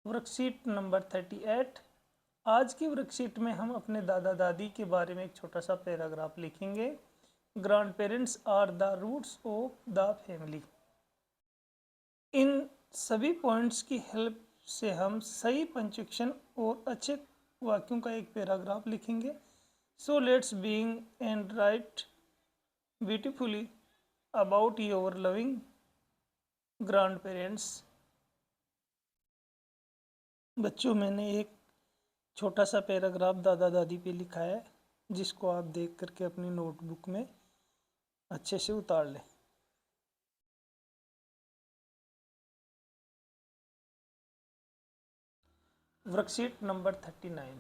Worksheet number 38। आज की वर्कशीट में हम अपने दादा दादी के बारे में एक छोटा सा पैराग्राफ लिखेंगे। Grandparents are the roots of the family. इन सभी पॉइंट्स की हेल्प से हम सही पंक्चुएशन और अच्छे वाक्यों का एक पैराग्राफ लिखेंगे। So let's begin and right beautifully about your loving grand parents. बच्चों, मैंने एक छोटा सा पैराग्राफ दादा दादी पे लिखा है, जिसको आप देख करके अपनी नोटबुक में अच्छे से उतार लें। Worksheet number 39।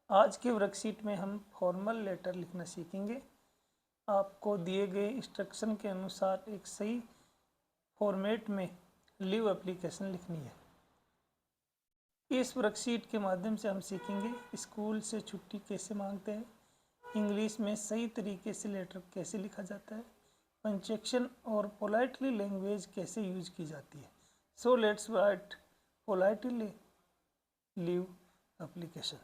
आज के वर्कशीट में हम फॉर्मल लेटर लिखना सीखेंगे। आपको दिए गए इंस्ट्रक्शन के अनुसार एक सही फॉर्मेट में लीव एप्लीकेशन लिखनी है। इस वर्कशीट के माध्यम से हम सीखेंगे स्कूल से छुट्टी कैसे मांगते हैं, इंग्लिश में सही तरीके से लेटर कैसे लिखा जाता है, पंक्चुएशन और पोलाइटली लैंग्वेज कैसे यूज की जाती है। सो let's right politely leave application.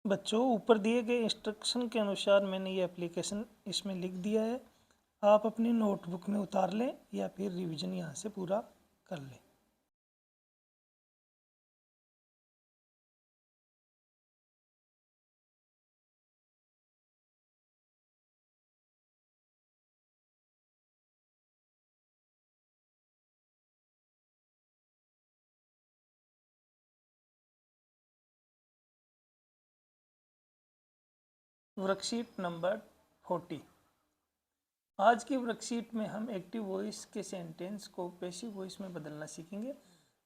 बच्चों, ऊपर दिए गए इंस्ट्रक्शन के अनुसार मैंने ये एप्लीकेशन इसमें लिख दिया है। आप अपनी नोटबुक में उतार लें या फिर रिवीजन यहाँ से पूरा कर लें। Worksheet number 40। आज की वर्कशीट में हम एक्टिव वॉइस के सेंटेंस को पैसिव वॉइस में बदलना सीखेंगे।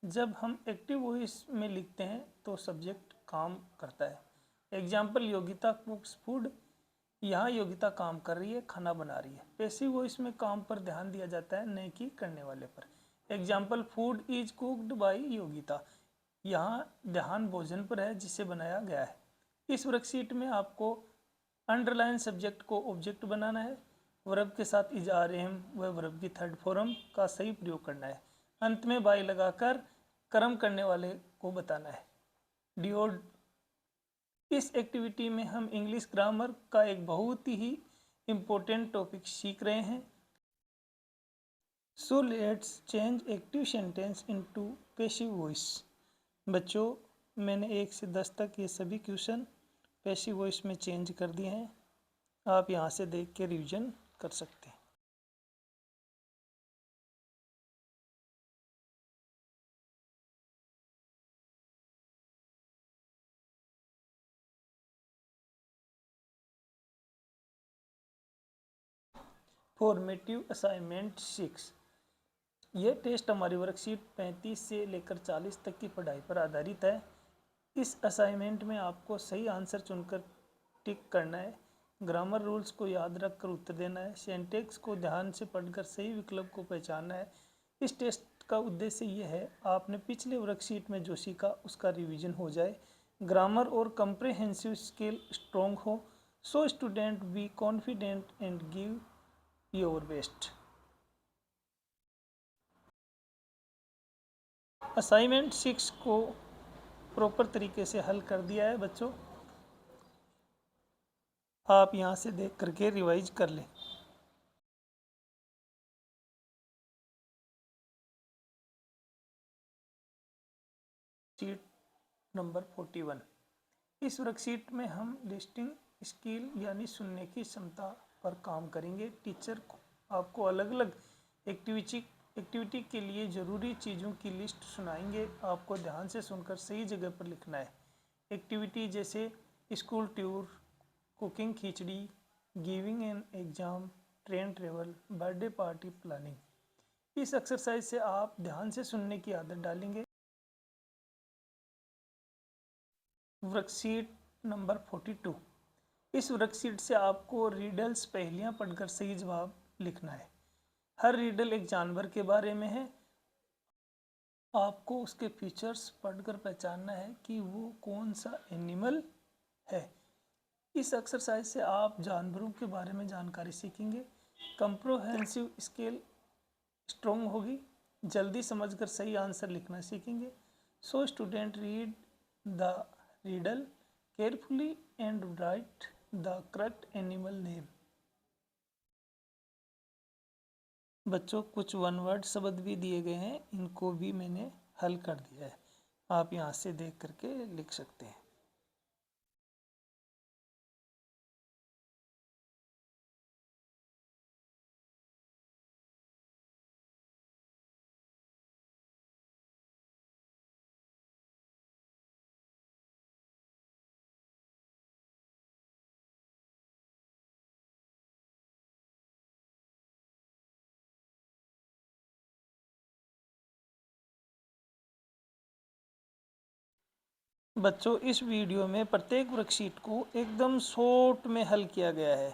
जब हम एक्टिव वॉइस में लिखते हैं तो सब्जेक्ट काम करता है। Example, Yogita कुक्स food. यहाँ योगिता काम कर रही है, खाना बना रही है। पैसिव वॉइस में काम पर ध्यान दिया जाता है, न कि करने वाले पर। Example, food is cooked bye Yogita. यहाँ ध्यान भोजन पर है जिसे बनाया गया है। इस वर्कशीट में आपको अंडरलाइन सब्जेक्ट को ऑब्जेक्ट बनाना है। वर्ब के साथ इज, आर, एम व वर्ब की थर्ड फॉर्म का सही प्रयोग करना है। अंत में बाय लगाकर कर्म करने वाले को बताना है। डिओड। इस एक्टिविटी में हम इंग्लिश ग्रामर का एक बहुत ही इम्पोर्टेंट टॉपिक सीख रहे हैं। So let's change active sentence into passive voice. बच्चों, मैंने 1 से 10 तक ये सभी क्वेश्चन पैसिव वॉइस में चेंज कर दिए हैं। आप यहाँ से देख के रिवीजन कर सकते हैं। Formative assignment 6। यह टेस्ट हमारी वर्कशीट 35 से लेकर 40 तक की पढ़ाई पर आधारित है। इस असाइनमेंट में आपको सही आंसर चुनकर टिक करना है, ग्रामर रूल्स को याद रखकर उत्तर देना है, सिंटैक्स को ध्यान से पढ़कर सही विकल्प को पहचानना है। इस टेस्ट का उद्देश्य यह है आपने पिछले वर्कशीट में जो सीखा उसका रिवीजन हो जाए, ग्रामर और कंप्रहेंसिव स्किल स्ट्रॉन्ग हो। So student be confident and give your best. Assignment 6 को प्रॉपर तरीके से हल कर दिया है बच्चों। आप यहाँ से देख करके रिवाइज कर लें। Sheet number 41। इस वर्कशीट में हम लिस्टिंग स्किल यानी सुनने की क्षमता पर काम करेंगे। टीचर आपको अलग अलग एक्टिविटी के लिए ज़रूरी चीज़ों की लिस्ट सुनाएंगे। आपको ध्यान से सुनकर सही जगह पर लिखना है। एक्टिविटी जैसे school tour, cooking khichdi, giving an exam, train travel, birthday party planning. इस एक्सरसाइज से आप ध्यान से सुनने की आदत डालेंगे। Worksheet number 42। इस वर्कशीट से आपको रीडल्स पहेलियाँ पढ़कर सही जवाब लिखना है। हर रीडल एक जानवर के बारे में है। आपको उसके फीचर्स पढ़कर पहचानना है कि वो कौन सा एनिमल है। इस एक्सरसाइज से आप जानवरों के बारे में जानकारी सीखेंगे। कंप्रोहेंसिव स्किल स्ट्रॉन्ग होगी। जल्दी समझकर सही आंसर लिखना सीखेंगे। So student read the riddle carefully and write the correct animal name. बच्चों, कुछ वन वर्ड शब्द भी दिए गए हैं, इनको भी मैंने हल कर दिया है। आप यहाँ से देख करके लिख सकते हैं। बच्चों, इस वीडियो में प्रत्येक वर्कशीट को एकदम शॉर्ट में हल किया गया है।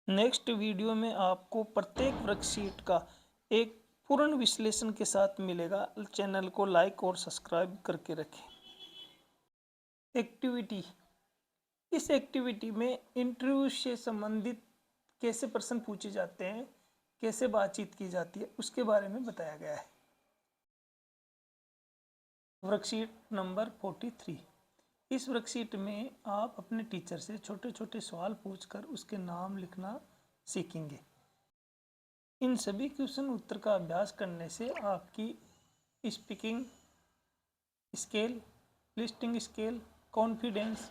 नेक्स्ट वीडियो में आपको प्रत्येक वर्कशीट का एक पूर्ण विश्लेषण के साथ मिलेगा। चैनल को लाइक और सब्सक्राइब करके रखें। एक्टिविटी। इस एक्टिविटी में इंटरव्यू से संबंधित कैसे प्रश्न पूछे जाते हैं, कैसे बातचीत की जाती है, उसके बारे में बताया गया है। Worksheet number 43। इस वर्कशीट में आप अपने टीचर से छोटे छोटे सवाल पूछकर उसके नाम लिखना सीखेंगे। इन सभी क्वेश्चन उत्तर का अभ्यास करने से आपकी speaking skill, listing skill, confidence,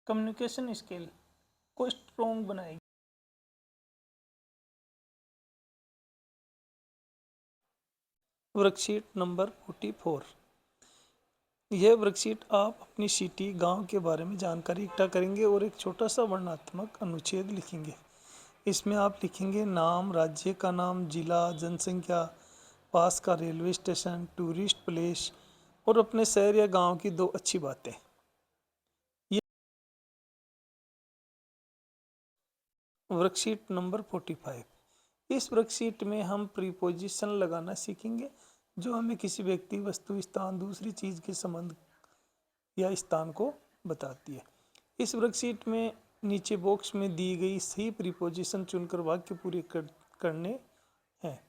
communication skill को स्ट्रॉन्ग बनाएगी। Worksheet number 44। यह वर्कशीट आप अपनी सिटी, गांव के बारे में जानकारी इकट्ठा करेंगे और एक छोटा सा वर्णनात्मक अनुच्छेद लिखेंगे। इसमें आप लिखेंगे नाम, राज्य का नाम, जिला, जनसंख्या, पास का रेलवे स्टेशन, टूरिस्ट प्लेस और अपने शहर या गांव की 2 अच्छी बातें। Worksheet number 45। इस वर्कशीट में हम प्रीपोजिशन लगाना सीखेंगे जो हमें किसी व्यक्ति, वस्तु, स्थान, दूसरी चीज़ के संबंध या स्थान को बताती है। इस वर्कशीट में नीचे बॉक्स में दी गई सही प्रीपोजिशन चुनकर वाक्य पूरे करने हैं।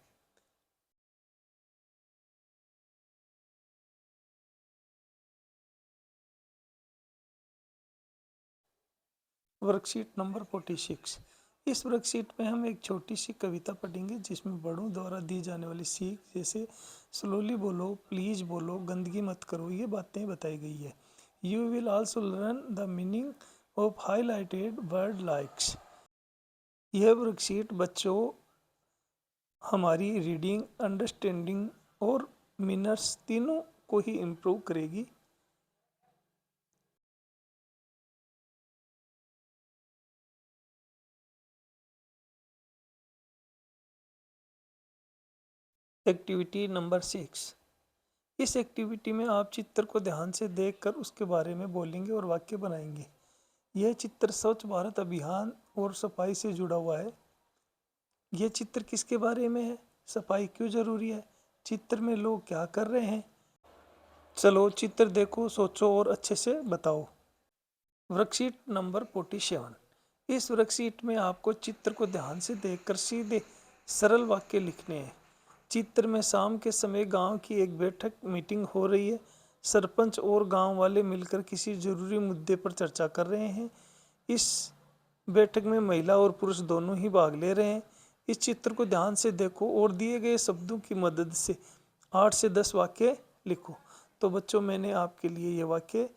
Worksheet number 46। इस वर्कशीट में हम एक छोटी सी कविता पढ़ेंगे जिसमें बड़ों द्वारा दी जाने वाली सीख जैसे स्लोली बोलो, प्लीज बोलो, गंदगी मत करो, ये बातें बताई गई है। You will also learn the meaning of highlighted word likes. यह वर्कशीट बच्चों हमारी रीडिंग, अंडरस्टैंडिंग और मिनर्स तीनों को ही इम्प्रूव करेगी। Activity number 6। इस एक्टिविटी में आप चित्र को ध्यान से देखकर उसके बारे में बोलेंगे और वाक्य बनाएंगे। यह चित्र स्वच्छ भारत अभियान और सफाई से जुड़ा हुआ है। यह चित्र किसके बारे में है? सफाई क्यों जरूरी है? चित्र में लोग क्या कर रहे हैं? चलो चित्र देखो, सोचो और अच्छे से बताओ। Worksheet number 47। इस वर्कशीट में आपको चित्र को ध्यान से देखकर सीधे सरल वाक्य लिखने हैं। चित्र में शाम के समय गांव की एक बैठक मीटिंग हो रही है। सरपंच और गांव वाले मिलकर किसी जरूरी मुद्दे पर चर्चा कर रहे हैं। इस बैठक में महिला और पुरुष दोनों ही भाग ले रहे हैं। इस चित्र को ध्यान से देखो और दिए गए शब्दों की मदद से 8 से 10 वाक्य लिखो। तो बच्चों मैंने आपके लिए ये वाक्य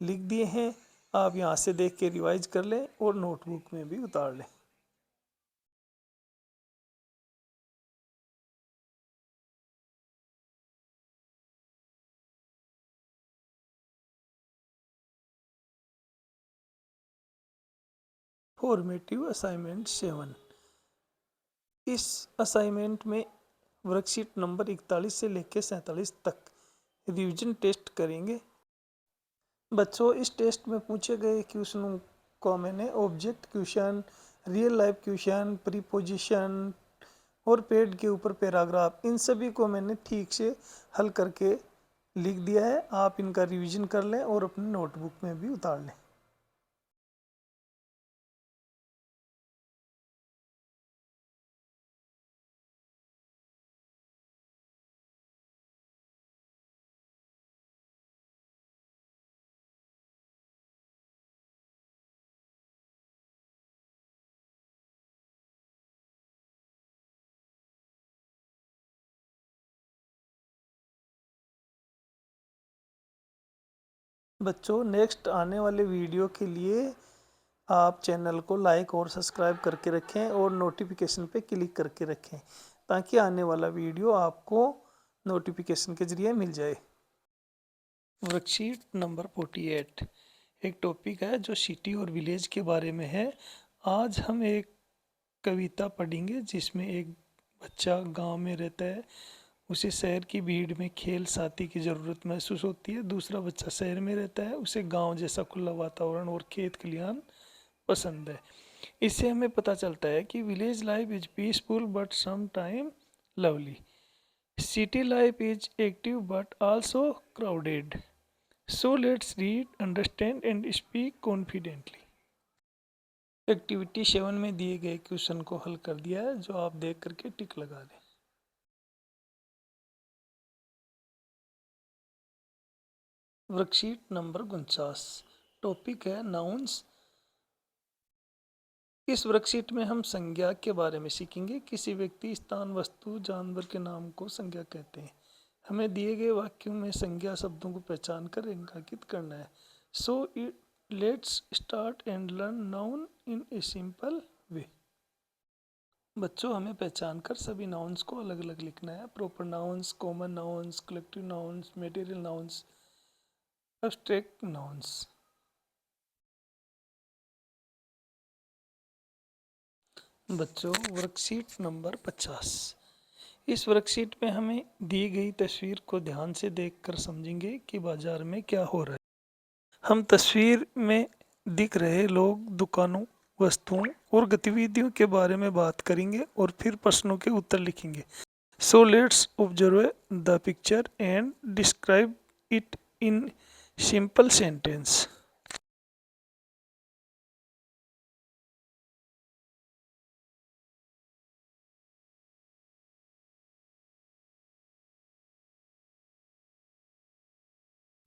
लिख दिए हैं। आप यहाँ से देख के रिवाइज कर लें और नोटबुक में भी उतार लें। Formative assignment 7। इस असाइनमेंट में वर्कशीट नंबर 41 से लेकर 47 तक रिवीजन टेस्ट करेंगे। बच्चों इस टेस्ट में पूछे गए क्वेश्चनों को मैंने object question, real life question, preposition और पेड के ऊपर पैराग्राफ, इन सभी को मैंने ठीक से हल करके लिख दिया है। आप इनका रिवीजन कर लें और अपनी नोटबुक में भी उतार लें। बच्चों नेक्स्ट आने वाले वीडियो के लिए आप चैनल को लाइक और सब्सक्राइब करके रखें और नोटिफिकेशन पे क्लिक करके रखें ताकि आने वाला वीडियो आपको नोटिफिकेशन के जरिए मिल जाए। वर्कशीट नंबर 48 एक टॉपिक है जो सिटी और विलेज के बारे में है। आज हम एक कविता पढ़ेंगे जिसमें एक बच्चा गांव में रहता है, उसे शहर की भीड़ में खेल साथी की ज़रूरत महसूस होती है। दूसरा बच्चा शहर में रहता है, उसे गांव जैसा खुला वातावरण और खेत खलिहान पसंद है। इससे हमें पता चलता है कि village life is peaceful but some time lovely, city life is active but also crowded. So let's read, understand and speak confidently. Activity 7 में दिए गए क्वेश्चन को हल कर दिया है, जो आप देख करके टिक लगा दें। वर्कशीट नंबर 49 टॉपिक है नाउन्स। इस वर्कशीट में हम संज्ञा के बारे में सीखेंगे। किसी व्यक्ति, स्थान, वस्तु, जानवर के नाम को संज्ञा कहते हैं। हमें दिए गए वाक्यों में संज्ञा शब्दों को पहचान कर रेखांकित करना है। So let's start and learn noun in a simple way. बच्चों हमें पहचान कर सभी नाउन्स को अलग अलग लिखना है। Proper nouns, common nouns, collective nouns, material nouns, abstract nouns. बच्चों वर्कशीट नंबर 50। इस वर्कशीट में हमें दी गई तस्वीर को ध्यान से देखकर समझेंगे कि बाजार में क्या हो रहा है। हम तस्वीर में दिख रहे लोग, दुकानों, वस्तुओं और गतिविधियों के बारे में बात करेंगे और फिर प्रश्नों के उत्तर लिखेंगे। So let's observe the picture and describe it in simple sentence.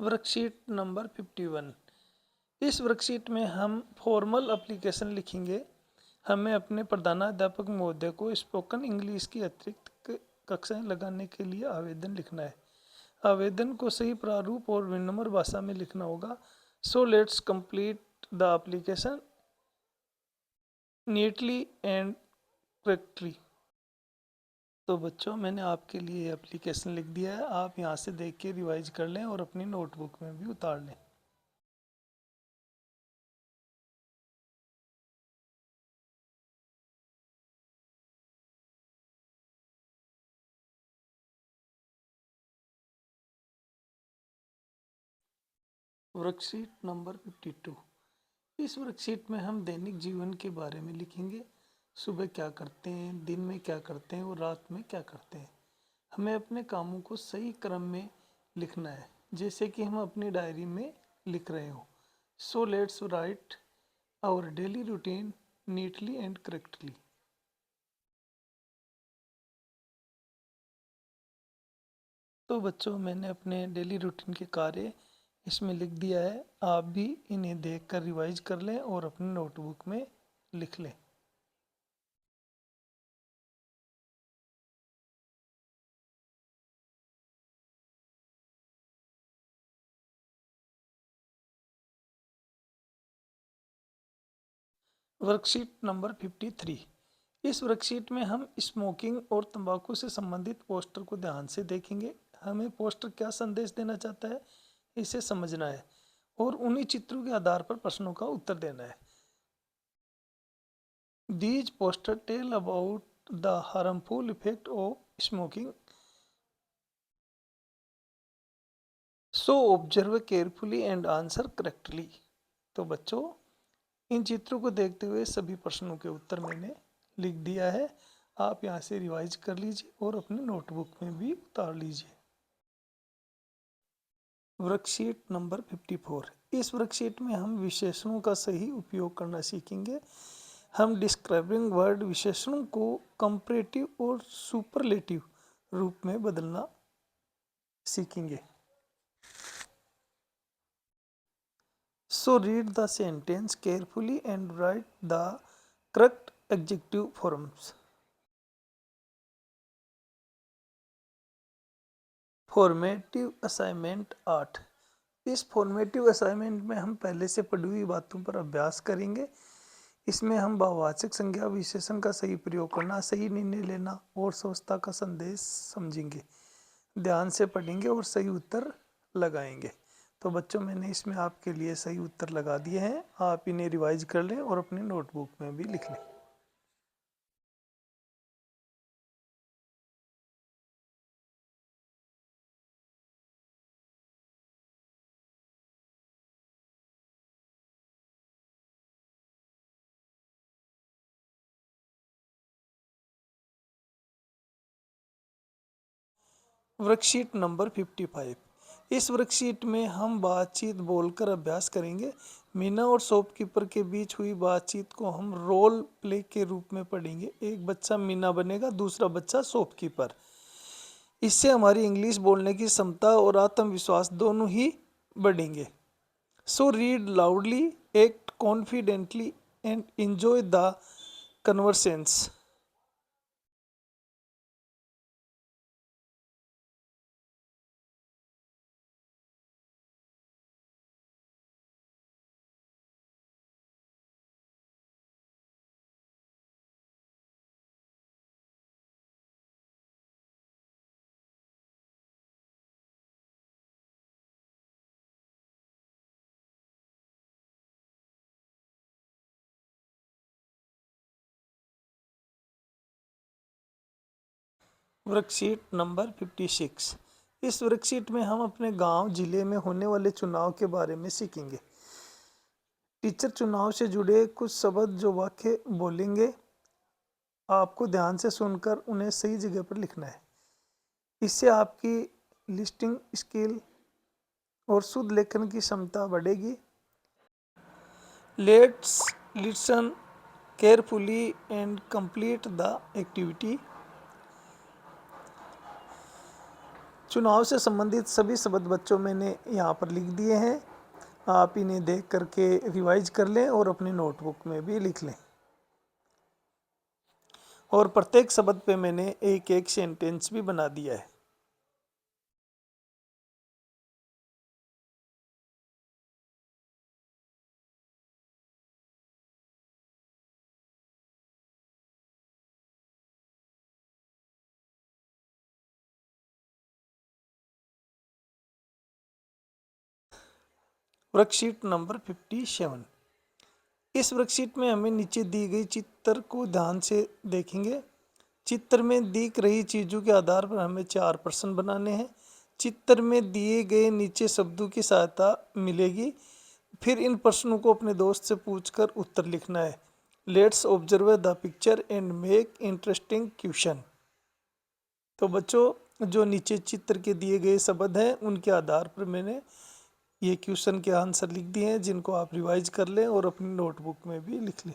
Worksheet number 51। इस वर्कशीट में हम फॉर्मल एप्लीकेशन लिखेंगे। हमें अपने प्रधानाध्यापक महोदय को स्पोकन इंग्लिश की अतिरिक्त कक्षाएं लगाने के लिए आवेदन लिखना है। आवेदन को सही प्रारूप और विनम्र भाषा में लिखना होगा। So let's complete the application neatly and correctly. तो बच्चों, मैंने आपके लिए एप्लीकेशन लिख दिया है। आप यहाँ से देख के रिवाइज कर लें और अपनी नोटबुक में भी उतार लें। Worksheet number 52। इस वर्कशीट में हम दैनिक जीवन के बारे में लिखेंगे। सुबह क्या करते हैं, दिन में क्या करते हैं और रात में क्या करते हैं। हमें अपने कामों को सही क्रम में लिखना है, जैसे कि हम अपनी डायरी में लिख रहे हो। So let's write our daily routine neatly and correctly. तो बच्चों, मैंने अपने डेली रूटीन के कार्य इसमें लिख दिया है। आप भी इन्हें देखकर रिवाइज कर लें और अपनी नोटबुक में लिख लें। Worksheet number 53। इस वर्कशीट में हम स्मोकिंग और तंबाकू से संबंधित पोस्टर को ध्यान से देखेंगे। हमें पोस्टर क्या संदेश देना चाहता है, इसे समझना है और उन्हीं चित्रों के आधार पर प्रश्नों का उत्तर देना है। These posters tell about the harmful effect of smoking. So observe carefully and answer correctly. तो बच्चों, इन चित्रों को देखते हुए सभी प्रश्नों के उत्तर मैंने लिख दिया है। आप यहाँ से रिवाइज कर लीजिए और अपनी नोटबुक में भी उतार लीजिए। Worksheet number 54। इस वर्कशीट में हम विशेषणों का सही उपयोग करना सीखेंगे। हम डिस्क्राइबिंग वर्ड विशेषणों को कंपैरेटिव और सुपरलेटिव रूप में बदलना सीखेंगे। So read the sentence carefully and write the correct adjective forms. Formative assignment 8। इस फॉर्मेटिव असाइनमेंट में हम पहले से पढ़ी हुई बातों पर अभ्यास करेंगे। इसमें हम बहुवाचक संज्ञा विशेषण का सही प्रयोग करना, सही निर्णय लेना और स्वच्छता का संदेश समझेंगे। ध्यान से पढ़ेंगे और सही उत्तर लगाएंगे। तो बच्चों, मैंने इसमें आपके लिए सही उत्तर लगा दिए हैं। आप इन्हें रिवाइज कर लें और अपनी नोटबुक में भी लिख लें। Worksheet number 55। इस वर्कशीट में हम बातचीत बोलकर अभ्यास करेंगे। मीना और शॉपकीपर के बीच हुई बातचीत को हम रोल प्ले के रूप में पढ़ेंगे। एक बच्चा मीना बनेगा, दूसरा बच्चा शॉपकीपर। इससे हमारी इंग्लिश बोलने की क्षमता और आत्मविश्वास दोनों ही बढ़ेंगे। So read loudly, act confidently and enjoy the conversations. Worksheet number 56। इस वर्कशीट में हम अपने गांव जिले में होने वाले चुनाव के बारे में सीखेंगे। टीचर चुनाव से जुड़े कुछ शब्द जो वाक्य बोलेंगे, आपको ध्यान से सुनकर उन्हें सही जगह पर लिखना है। इससे आपकी लिस्टिंग स्किल और शुद्ध लेखन की क्षमता बढ़ेगी। Let's listen carefully and complete the activity. चुनाव से संबंधित सभी शब्द बच्चों मैंने यहाँ पर लिख दिए हैं। आप इन्हें देख करके रिवाइज कर लें और अपनी नोटबुक में भी लिख लें। और प्रत्येक शब्द पे मैंने एक एक सेंटेंस भी बना दिया है। Worksheet number 57। इस वर्कशीट में हमें नीचे दी गई चित्र को ध्यान से देखेंगे। चित्र में दिख रही चीज़ों के आधार पर हमें 4 प्रश्न बनाने हैं। चित्र में दिए गए नीचे शब्दों की सहायता मिलेगी। फिर इन प्रश्नों को अपने दोस्त से पूछकर उत्तर लिखना है। Let's observe the picture and make interesting question. तो बच्चों, जो नीचे चित्र के दिए गए शब्द हैं उनके आधार पर मैंने ये क्वेश्चन के आंसर लिख दिए हैं, जिनको आप रिवाइज कर लें और अपनी नोटबुक में भी लिख लें।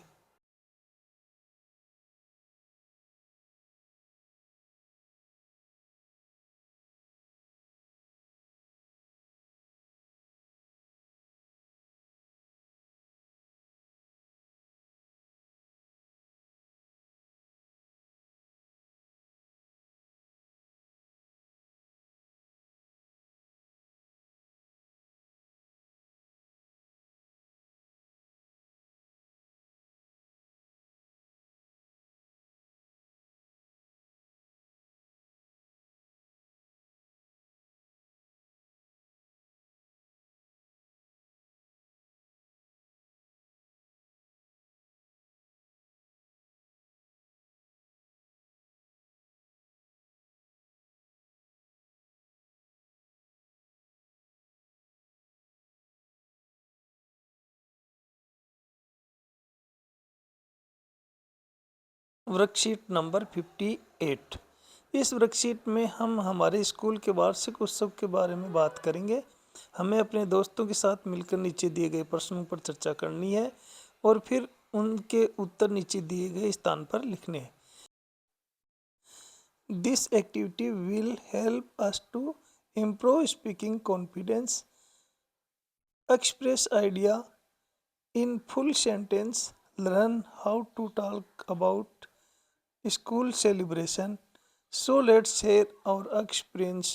Worksheet number 58। इस वर्कशीट में हम हमारे स्कूल के वार्षिक उत्सव के बारे में बात करेंगे। हमें अपने दोस्तों के साथ मिलकर नीचे दिए गए प्रश्नों पर चर्चा करनी है और फिर उनके उत्तर नीचे दिए गए स्थान पर लिखने हैं। This activity will help us to improve speaking confidence, express idea in full sentence, learn how to talk about school celebration. So let's share our experience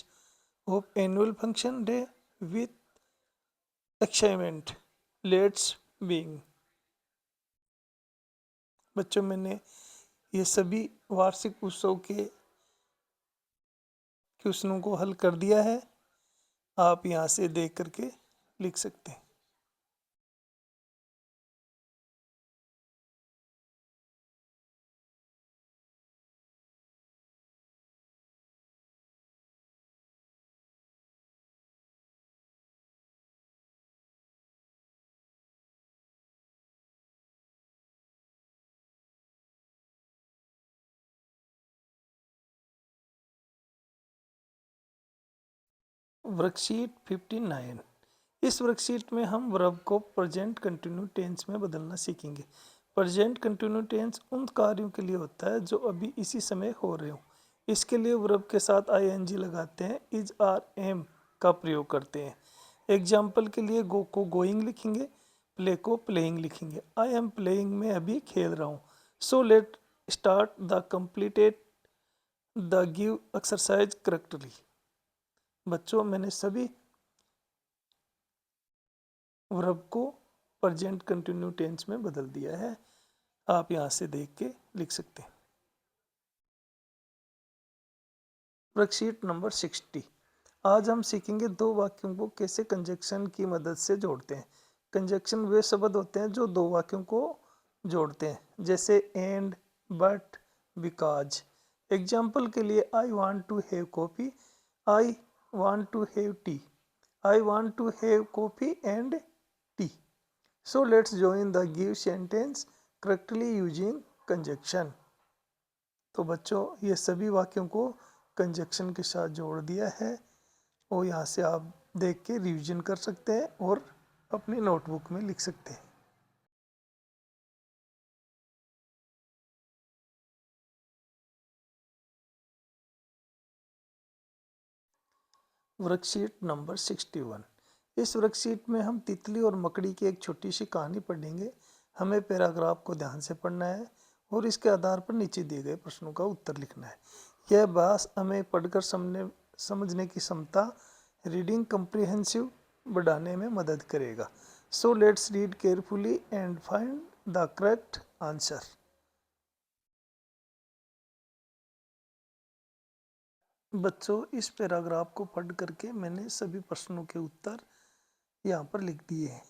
of annual function day with excitement. Let's begin. बच्चों, मैंने ये सभी वार्षिक उत्सव के क्वेश्चनों को हल कर दिया है। आप यहाँ से देख करके लिख सकते हैं। वर्कशीट 59। इस वर्कशीट में हम वर्ब को प्रेजेंट कंटिन्यू टेंस में बदलना सीखेंगे। प्रेजेंट कंटिन्यू टेंस उन कार्यों के लिए होता है जो अभी इसी समय हो रहे हो। इसके लिए वर्ब के साथ आईएनजी लगाते हैं, इज आर एम का प्रयोग करते हैं। एग्जाम्पल के लिए गो को गोइंग लिखेंगे, प्ले को प्लेइंग लिखेंगे। आई एम प्लेइंग में अभी खेल रहा हूँ। So let start the completed the give exercise correctly. बच्चों, मैंने सभी वर्ब को प्रेजेंट कंटिन्यू टेंस में बदल दिया है। आप यहाँ से देख के लिख सकते हैं। Worksheet number 60। आज हम सीखेंगे दो वाक्यों को कैसे कंजक्शन की मदद से जोड़ते हैं। कंजक्शन वे शब्द होते हैं जो दो वाक्यों को जोड़ते हैं, जैसे एंड, बट, बिकॉज। एग्जाम्पल के लिए I want to have coffee, I want to have tea. I want to have coffee and tea. So let's join the give sentence correctly using conjunction। तो बच्चों, ये सभी वाक्यों को कंजक्शन के साथ जोड़ दिया है और यहाँ से आप देख के रिवीजन कर सकते हैं और अपनी नोटबुक में लिख सकते हैं। Worksheet number 61। इस वर्कशीट में हम तितली और मकड़ी की एक छोटी सी कहानी पढ़ेंगे। हमें पैराग्राफ को ध्यान से पढ़ना है और इसके आधार पर नीचे दिए गए प्रश्नों का उत्तर लिखना है। यह अभ्यास हमें पढ़कर समझने की क्षमता, रीडिंग कम्प्रिहेंसिव बढ़ाने में मदद करेगा। सो let's read carefully and find the correct answer. बच्चों, इस पैराग्राफ को पढ़ करके मैंने सभी प्रश्नों के उत्तर यहाँ पर लिख दिए हैं।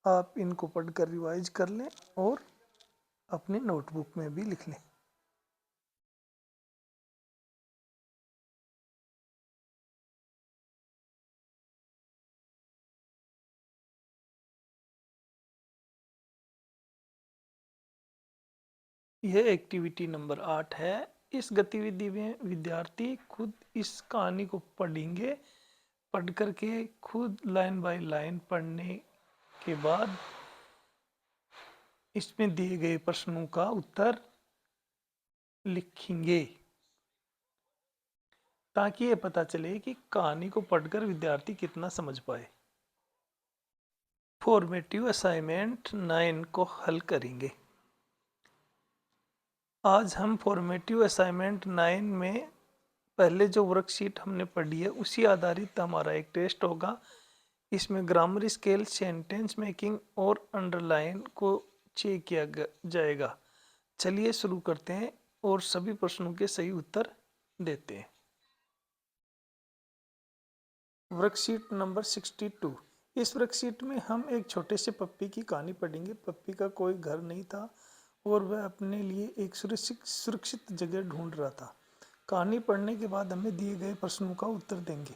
आप इनको पढ़कर रिवाइज कर लें और अपनी नोटबुक में भी लिख लें। यह एक्टिविटी नंबर 8 है। इस गतिविधि में विद्यार्थी खुद इस कहानी को पढ़ेंगे। पढ़ करके खुद लाइन बाय लाइन पढ़ने के बाद इसमें दिए गए प्रश्नों का उत्तर लिखेंगे, ताकि ये पता चले कि कहानी को पढ़कर विद्यार्थी कितना समझ पाए। फॉर्मेटिव असाइनमेंट 9 को हल करेंगे। आज हम फॉर्मेटिव असाइनमेंट 9 में पहले जो वर्कशीट हमने पढ़ी है उसी आधारित हमारा एक टेस्ट होगा। इसमें ग्रामर स्केल, सेंटेंस मेकिंग और अंडरलाइन को चेक किया जाएगा। चलिए शुरू करते हैं और सभी प्रश्नों के सही उत्तर देते हैं। Worksheet number 62। इस वर्कशीट में हम एक छोटे से पप्पी की कहानी पढ़ेंगे। पप्पी का कोई घर नहीं था और वह अपने लिए एक सुरक्षित जगह ढूंढ रहा था। कहानी पढ़ने के बाद हमें दिए गए प्रश्नों का उत्तर देंगे।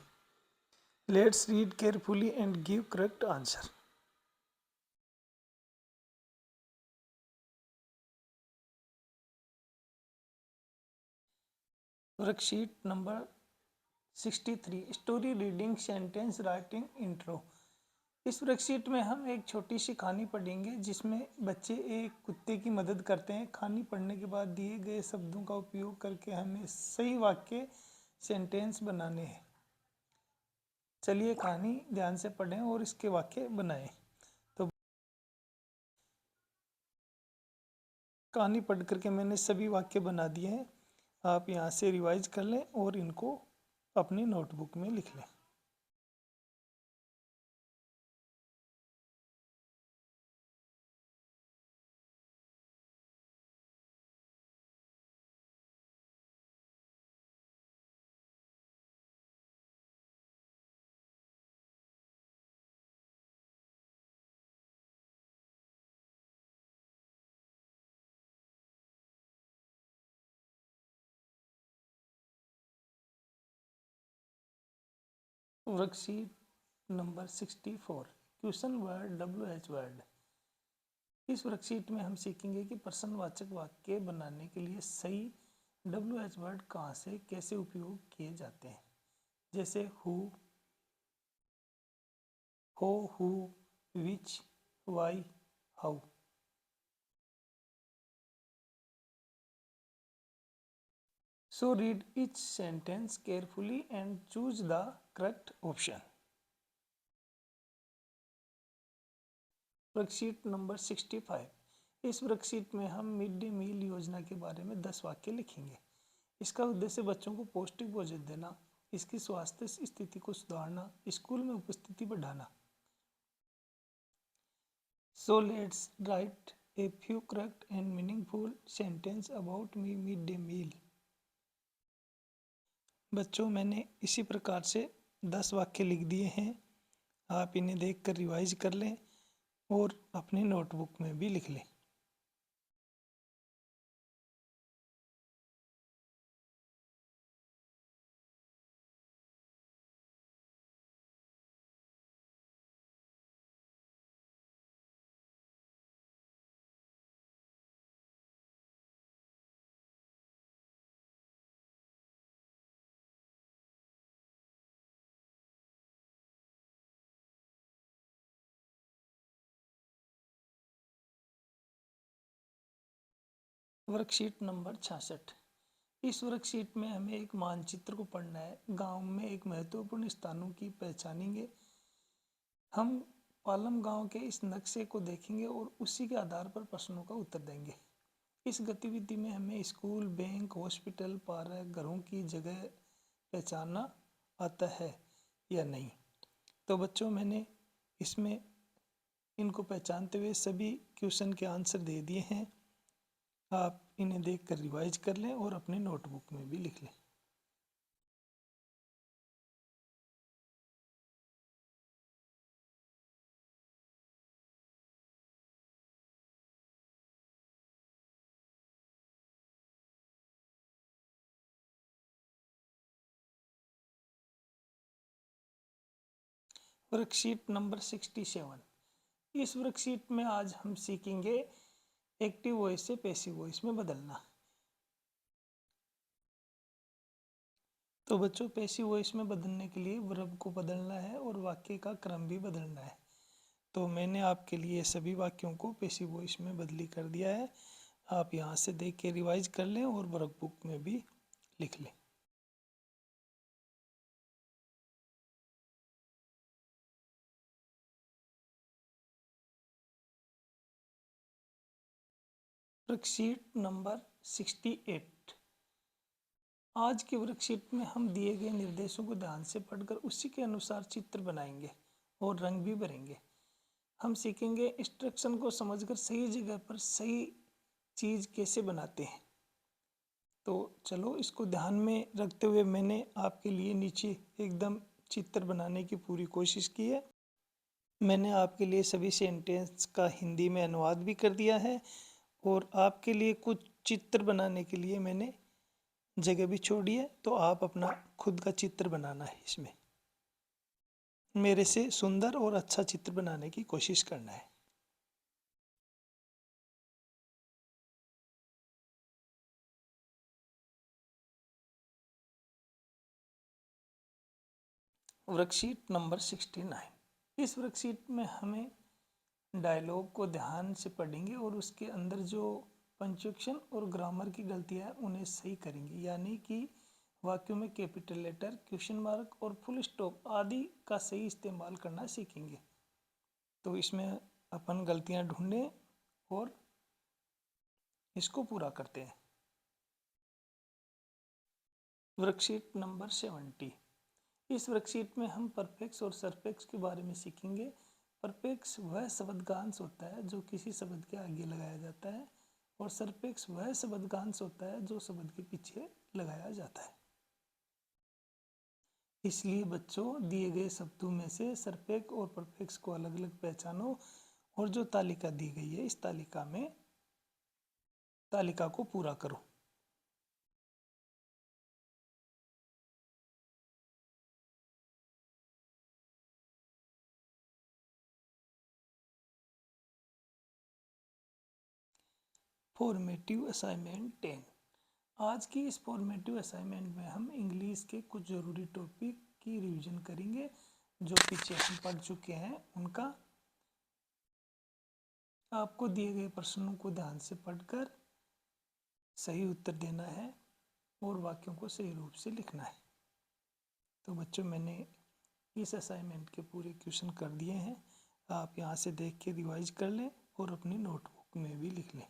Let's read carefully and give correct answer. Worksheet number 63, story reading, sentence writing, intro. इस वर्कशीट में हम एक छोटी सी कहानी पढ़ेंगे जिसमें बच्चे एक कुत्ते की मदद करते हैं। कहानी पढ़ने के बाद दिए गए शब्दों का उपयोग करके हमें सही वाक्य, सेंटेंस बनाने हैं। चलिए कहानी ध्यान से पढ़ें और इसके वाक्य बनाएं। तो कहानी पढ़ करके मैंने सभी वाक्य बना दिए हैं। आप यहाँ से रिवाइज कर लें और इनको अपनी नोटबुक में लिख लें। Worksheet number 64, question word, WH word. इस वर्कशीट में हम सीखेंगे कि प्रश्नवाचक वाक्य बनाने के लिए सही WH वर्ड कहाँ से कैसे उपयोग किए जाते हैं। जैसे हु, हो, who, which, why, how. So read each sentence carefully and choose the correct option. Worksheet number 65। इस वर्कशीट में हम मिड डे मील योजना के बारे में 10 वाक्य लिखेंगे। इसका उद्देश्य बच्चों को पौष्टिक भोजन देना, इसकी स्वास्थ्य स्थिति को सुधारना, स्कूल में उपस्थिति बढ़ाना। So let's write a few correct and meaningful sentences about mid day meal. बच्चों, मैंने इसी प्रकार से 10 वाक्य लिख दिए हैं। आप इन्हें देखकर रिवाइज कर लें और अपनी नोटबुक में भी लिख लें। Worksheet number 66। इस वर्कशीट में हमें एक मानचित्र को पढ़ना है। गांव में एक महत्वपूर्ण स्थानों की पहचानेंगे। हम पालम गांव के इस नक्शे को देखेंगे और उसी के आधार पर प्रश्नों का उत्तर देंगे। इस गतिविधि में हमें स्कूल, बैंक, हॉस्पिटल, पार्क, घरों की जगह पहचानना आता है या नहीं। तो बच्चों, मैंने इसमें इनको पहचानते हुए सभी क्वेश्चन के आंसर दे दिए हैं। आप इन्हें देखकर रिवाइज कर लें और अपने नोटबुक में भी लिख लें। Worksheet number 67। इस वर्कशीट में आज हम सीखेंगे एक्टिव वॉइस से पैसिव वॉइस में बदलना। तो बच्चों, पैसिव वॉइस में बदलने के लिए वर्ब को बदलना है और वाक्य का क्रम भी बदलना है। तो मैंने आपके लिए सभी वाक्यों को पैसिव वॉइस में बदली कर दिया है। आप यहाँ से देख के रिवाइज कर लें और वर्कबुक में भी लिख लें। Worksheet number 68। आज की वर्कशीट में हम दिए गए निर्देशों को ध्यान से पढ़कर उसी के अनुसार चित्र बनाएंगे और रंग भी भरेंगे। हम सीखेंगे इंस्ट्रक्शन को समझकर सही जगह पर सही चीज़ कैसे बनाते हैं। तो चलो, इसको ध्यान में रखते हुए मैंने आपके लिए नीचे एकदम चित्र बनाने की पूरी कोशिश की है। मैंने आपके लिए सभी सेंटेंस का हिंदी में अनुवाद भी कर दिया है और आपके लिए कुछ चित्र बनाने के लिए मैंने जगह भी छोड़ी है। तो आप अपना खुद का चित्र बनाना है। इसमें मेरे से सुंदर और अच्छा चित्र बनाने की कोशिश करना है। Worksheet number 69। इस वर्कशीट में हमें डायलॉग को ध्यान से पढ़ेंगे और उसके अंदर जो पंक्चुएशन और ग्रामर की गलतियां हैं उन्हें सही करेंगे। यानी कि वाक्यों में कैपिटल लेटर, क्वेश्चन मार्क और फुल स्टॉप आदि का सही इस्तेमाल करना सीखेंगे। तो इसमें अपन गलतियां ढूंढें और इसको पूरा करते हैं। Worksheet number 70। इस वर्कशीट में हम परफेक्ट्स और सरफेक्ट्स के बारे में सीखेंगे। परफेक्ट्स वह शब्दकांश होता है जो किसी शब्द के आगे लगाया जाता है और सरफेक्ट्स वह शब्दकांश होता है जो शब्द के पीछे लगाया जाता है। इसलिए बच्चों, दिए गए शब्दों में से सरफेक्ट और परफेक्ट्स को अलग अलग पहचानो और जो तालिका दी गई है इस तालिका को पूरा करो। Formative assignment 10। आज की इस फॉर्मेटिव असाइनमेंट में हम इंग्लिश के कुछ ज़रूरी टॉपिक की रिवीजन करेंगे जो पीछे हम पढ़ चुके हैं उनका। आपको दिए गए प्रश्नों को ध्यान से पढ़कर सही उत्तर देना है और वाक्यों को सही रूप से लिखना है। तो बच्चों, मैंने इस असाइनमेंट के पूरे क्वेश्चन कर दिए हैं। आप यहाँ से देख के रिवाइज कर लें और अपनी नोटबुक में भी लिख लें।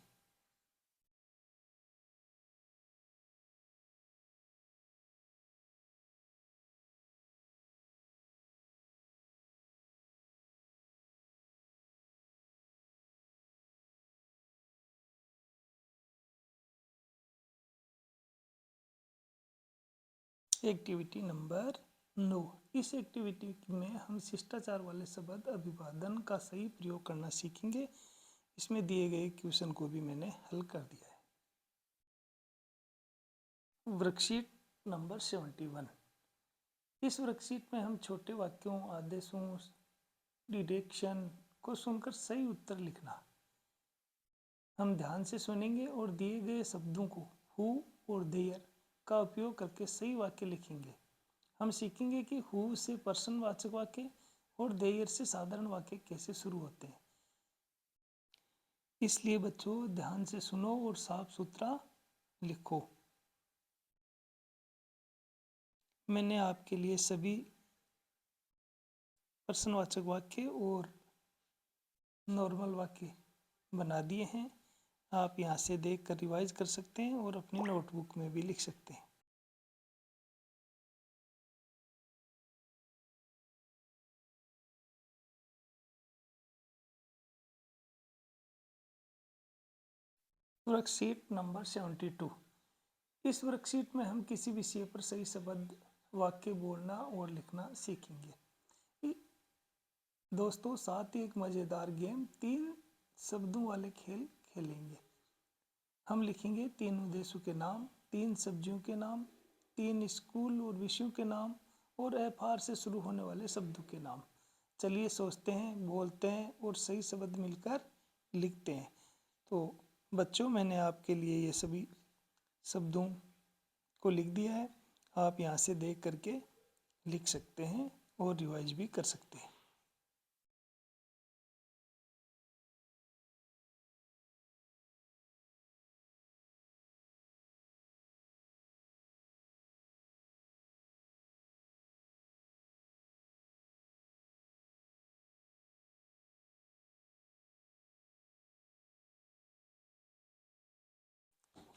Activity number 9। इस एक्टिविटी में हम शिष्टाचार वाले शब्द अभिवादन का सही प्रयोग करना सीखेंगे। इसमें दिए गए क्वेश्चन को भी मैंने हल कर दिया है। Worksheet number 71। इस वर्कशीट में हम छोटे वाक्यों, आदेशों, डिरेक्शन को सुनकर सही उत्तर लिखना। हम ध्यान से सुनेंगे और दिए गए शब्दों को हु और देयर का उपयोग करके सही वाक्य लिखेंगे। हम सीखेंगे कि हु से पर्सनवाचक वाक्य और देयर से साधारण वाक्य कैसे शुरू होते हैं। इसलिए बच्चों, ध्यान से सुनो और साफ सुथरा लिखो। मैंने आपके लिए सभी प्रश्नवाचक वाक्य और नॉर्मल वाक्य बना दिए हैं। आप यहाँ से देख कर रिवाइज कर सकते हैं और अपनी नोटबुक में भी लिख सकते हैं। Worksheet number 72। इस वर्कशीट में हम किसी विषय पर सही शब्द वाक्य बोलना और लिखना सीखेंगे। दोस्तों साथ ही एक मज़ेदार गेम 3 शब्दों वाले खेल खेलेंगे। हम लिखेंगे 3 देशों के नाम, 3 सब्जियों के नाम, 3 स्कूल और विषयों के नाम और एफ से शुरू होने वाले शब्दों के नाम। चलिए सोचते हैं, बोलते हैं और सही शब्द मिलकर लिखते हैं। तो बच्चों मैंने आपके लिए ये सभी शब्दों को लिख दिया है। आप यहाँ से देख करके लिख सकते हैं और रिवाइज भी कर सकते हैं।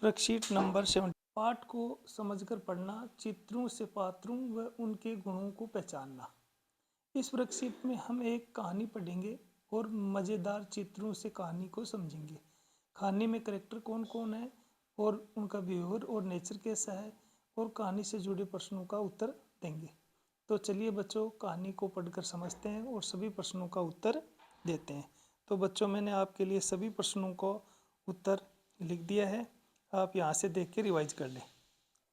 Worksheet number 7। पाठ को समझकर पढ़ना, चित्रों से पात्रों व उनके गुणों को पहचानना। इस वर्कशीट में हम एक कहानी पढ़ेंगे और मज़ेदार चित्रों से कहानी को समझेंगे। कहानी में कैरेक्टर कौन कौन है और उनका बिहेवियर और नेचर कैसा है और कहानी से जुड़े प्रश्नों का उत्तर देंगे। तो चलिए बच्चों कहानी को पढ़कर समझते हैं और सभी प्रश्नों का उत्तर देते हैं। तो बच्चों मैंने आपके लिए सभी प्रश्नों को उत्तर लिख दिया है। आप यहाँ से देख के रिवाइज कर लें।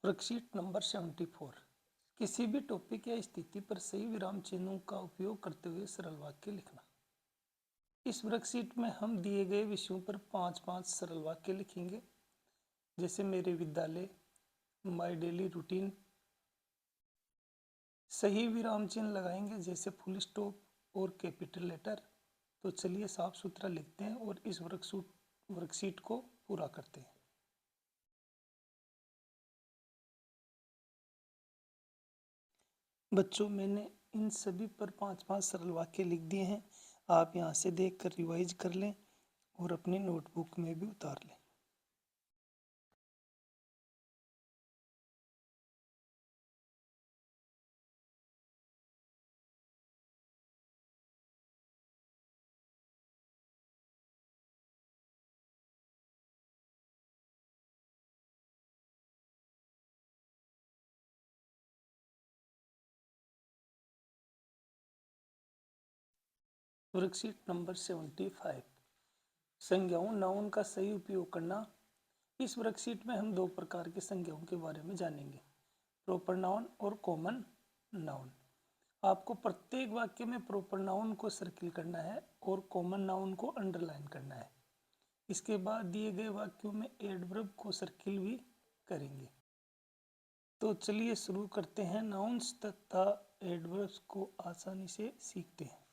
Worksheet number 74। किसी भी टॉपिक या स्थिति पर सही विराम चिन्हों का उपयोग करते हुए सरल वाक्य लिखना। इस वर्कशीट में हम दिए गए विषयों पर 5-5 सरल वाक्य लिखेंगे, जैसे मेरे विद्यालय, माय डेली रूटीन। सही विराम चिन्ह लगाएंगे जैसे फुल स्टॉप और कैपिटल लेटर। तो चलिए साफ सुथरा लिखते हैं और इस वर्कशीट को पूरा करते हैं। बच्चों मैंने इन सभी पर 5-5 सरल वाक्य लिख दिए हैं। आप यहाँ से देख कर रिवाइज कर लें और अपनी नोटबुक में भी उतार लें। Worksheet number 75। संज्ञाओं नाउन का सही उपयोग करना। इस वर्कशीट में हम 2 प्रकार के संज्ञाओं के बारे में जानेंगे, प्रॉपर नाउन और कॉमन नाउन। आपको प्रत्येक वाक्य में प्रॉपर नाउन को सर्किल करना है और कॉमन नाउन को अंडरलाइन करना है। इसके बाद दिए गए वाक्यों में एडवर्ब को सर्किल भी करेंगे। तो चलिए शुरू करते हैं। नाउन्स तथा एडवर्ब्स को आसानी से सीखते हैं।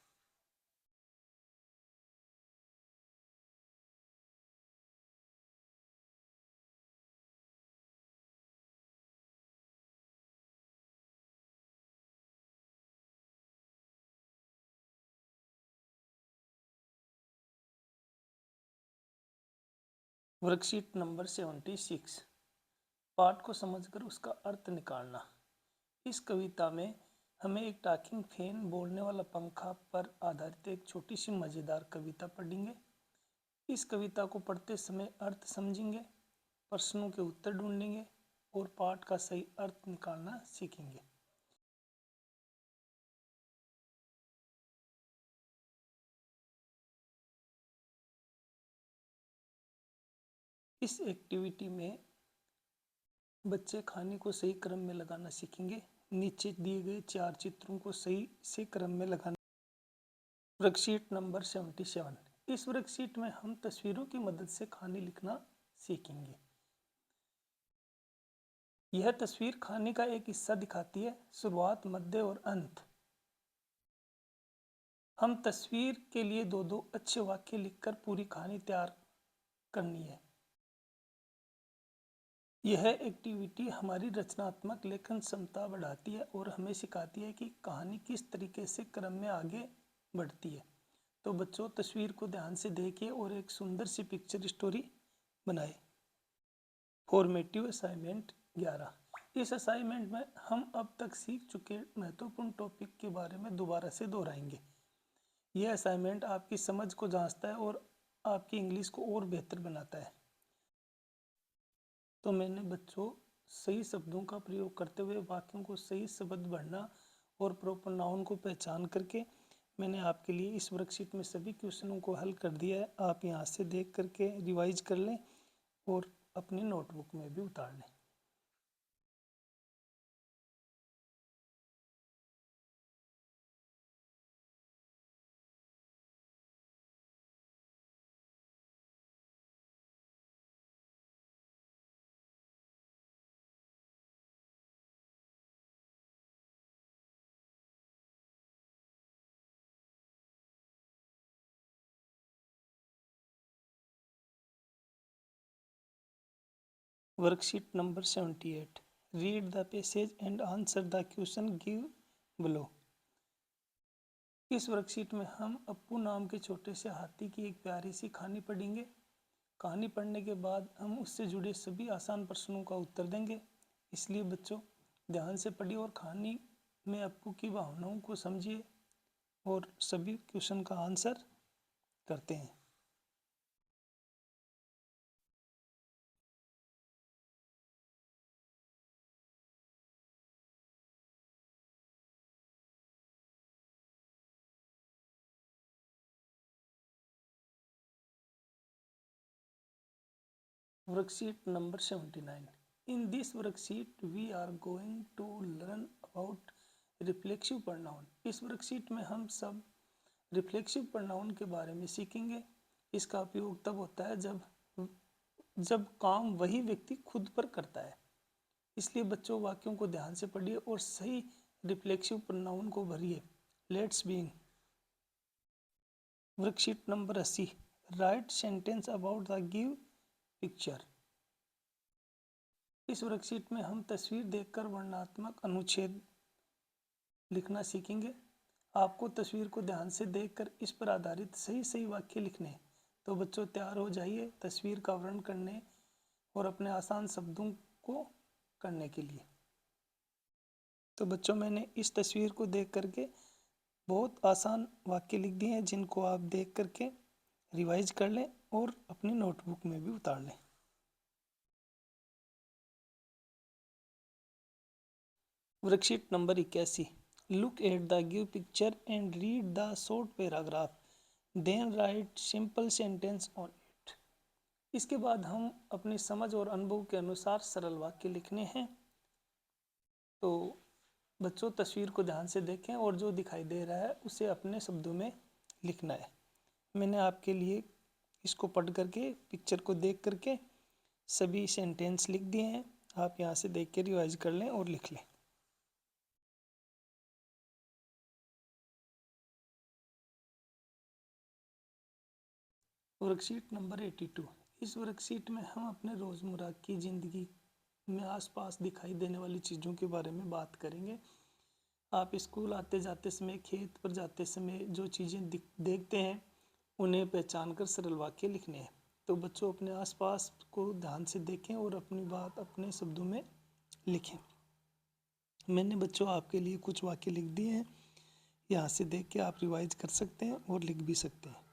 Worksheet number 76। पाठ को समझकर उसका अर्थ निकालना। इस कविता में हमें एक टॉकिंग फैन, बोलने वाला पंखा पर आधारित एक छोटी सी मज़ेदार कविता पढ़ेंगे। इस कविता को पढ़ते समय अर्थ समझेंगे, प्रश्नों के उत्तर ढूंढेंगे और पाठ का सही अर्थ निकालना सीखेंगे। इस एक्टिविटी में बच्चे खाने को सही क्रम में लगाना सीखेंगे। नीचे दिए गए 4 चित्रों को सही से क्रम में लगाना। Worksheet number 77। इस वर्कशीट में हम तस्वीरों की मदद से कहानी लिखना सीखेंगे। यह तस्वीर कहानी का एक हिस्सा दिखाती है, शुरुआत, मध्य और अंत। हम तस्वीर के लिए 2-2 अच्छे वाक्य लिखकर पूरी कहानी तैयार करनी है। यह एक्टिविटी हमारी रचनात्मक लेखन क्षमता बढ़ाती है और हमें सिखाती है कि कहानी किस तरीके से क्रम में आगे बढ़ती है। तो बच्चों, तस्वीर को ध्यान से देखिए और एक सुंदर सी पिक्चर स्टोरी बनाए। Formative assignment 11। इस असाइनमेंट में हम अब तक सीख चुके महत्वपूर्ण टॉपिक के बारे में दोबारा से दोहराएंगे। यह असाइनमेंट आपकी समझ को जांचता है और आपकी इंग्लिश को और बेहतर बनाता है। तो मैंने बच्चों सही शब्दों का प्रयोग करते हुए वाक्यों को सही शब्द भरना और प्रॉपर नाउन को पहचान करके मैंने आपके लिए इस वर्कशीट में सभी क्वेश्चनों को हल कर दिया है। आप यहाँ से देख करके रिवाइज कर लें और अपनी नोटबुक में भी उतार लें। Worksheet number 78। Read the passage and answer the question give below. इस वर्कशीट में हम अप्पू नाम के छोटे से हाथी की एक प्यारी सी कहानी पढ़ेंगे। कहानी पढ़ने के बाद हम उससे जुड़े सभी आसान प्रश्नों का उत्तर देंगे। इसलिए बच्चों, ध्यान से पढ़िए और कहानी में अप्पू की भावनाओं को समझिए और सभी क्वेश्चन का आंसर करते हैं। Worksheet number 79. In this worksheet, we are going to learn about reflexive pronoun. इस वर्कशीट में हम सब रिफ्लेक्सिव प्रोनाउन के बारे में सीखेंगे। इसका उपयोग तब होता है जब काम वही व्यक्ति खुद पर करता है। इसलिए बच्चों, वाक्यों को ध्यान से पढ़िए और सही रिफ्लेक्सिव प्रोनाउन को भरिए। Let's begin. Worksheet number 80। Right sentence about the give picture. इस वर्कशीट में हम तस्वीर देखकर वर्णनात्मक अनुच्छेद लिखना सीखेंगे। आपको तस्वीर को ध्यान से देखकर इस पर आधारित सही वाक्य लिखने हैं। तो बच्चों, तैयार हो जाइए तस्वीर का वर्णन करने और अपने आसान शब्दों को करने के लिए। तो बच्चों, मैंने इस तस्वीर को देख करके बहुत आसान वाक्य लिख दिए हैं, जिनको आप देख करके रिवाइज कर लें और अपनी नोटबुक में भी उतार लें। Worksheet number 81। Look at the give picture and read the short paragraph, then write simple sentence on it. इसके बाद हम अपनी समझ और अनुभव के अनुसार सरल वाक्य लिखने हैं। तो बच्चों, तस्वीर को ध्यान से देखें और जो दिखाई दे रहा है उसे अपने शब्दों में लिखना है। मैंने आपके लिए इसको पढ़ करके, पिक्चर को देख करके सभी सेंटेंस लिख दिए हैं। आप यहाँ से देख के रिवाइज कर लें और लिख लें। Worksheet number 82। इस वर्कशीट में हम अपने रोज़मर्रा की ज़िंदगी में आसपास दिखाई देने वाली चीज़ों के बारे में बात करेंगे। आप स्कूल आते जाते समय, खेत पर जाते समय जो चीज़ें देखते हैं उन्हें पहचान कर सरल वाक्य लिखने हैं। तो बच्चों, अपने आसपास को ध्यान से देखें और अपनी बात अपने शब्दों में लिखें। मैंने बच्चों आपके लिए कुछ वाक्य लिख दिए हैं। यहाँ से देख के आप रिवाइज कर सकते हैं और लिख भी सकते हैं।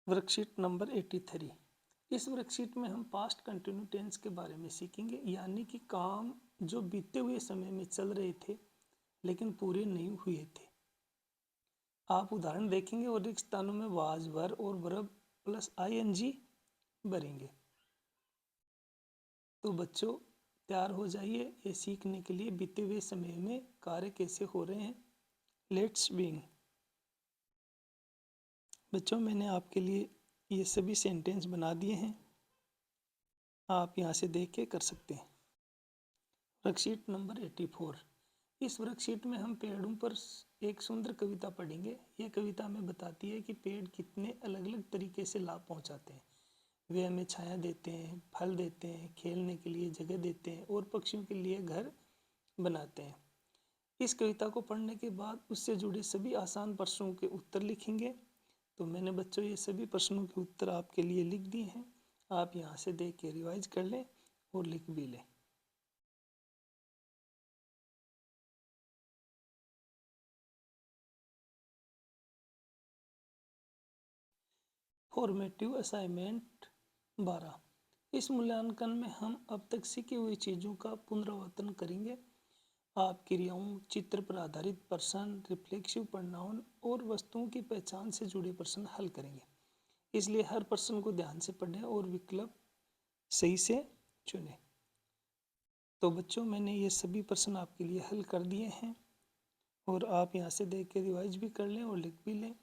Worksheet number 83। इस वर्कशीट में हम पास्ट कंटिन्यू टेंस के बारे में सीखेंगे, यानी कि काम जो बीते हुए समय में चल रहे थे लेकिन पूरे नहीं हुए थे। आप उदाहरण देखेंगे और रिक्त स्थानों में वाज, वर और वर्ब प्लस आईएनजी भरेंगे। तो बच्चों, तैयार हो जाइए ये सीखने के लिए बीते हुए समय में कार्य कैसे हो रहे हैं। Let's begin. बच्चों, मैंने आपके लिए ये सभी सेंटेंस बना दिए हैं। आप यहाँ से देख के कर सकते हैं। Worksheet number 84। इस वर्कशीट में हम पेड़ों पर एक सुंदर कविता पढ़ेंगे। ये कविता हमें बताती है कि पेड़ कितने अलग अलग तरीके से लाभ पहुंचाते हैं। वे हमें छाया देते हैं, फल देते हैं, खेलने के लिए जगह देते हैं और पक्षियों के लिए घर बनाते हैं। इस कविता को पढ़ने के बाद उससे जुड़े सभी आसान प्रश्नों के उत्तर लिखेंगे। तो मैंने बच्चों ये सभी प्रश्नों के उत्तर आपके लिए लिख दिए हैं। आप यहाँ से देख के रिवाइज कर लें और लिख भी लें। Formative assignment 12। इस मूल्यांकन में हम अब तक सीखी हुई चीज़ों का पुनरावर्तन करेंगे। आप क्रियाओं, चित्र पर आधारित प्रश्न, रिफ्लेक्सिव प्रोनाउन और वस्तुओं की पहचान से जुड़े प्रश्न हल करेंगे। इसलिए हर प्रश्न को ध्यान से पढ़ें और विकल्प सही से चुनें। तो बच्चों, मैंने ये सभी प्रश्न आपके लिए हल कर दिए हैं और आप यहाँ से देख के रिवाइज भी कर लें और लिख भी लें।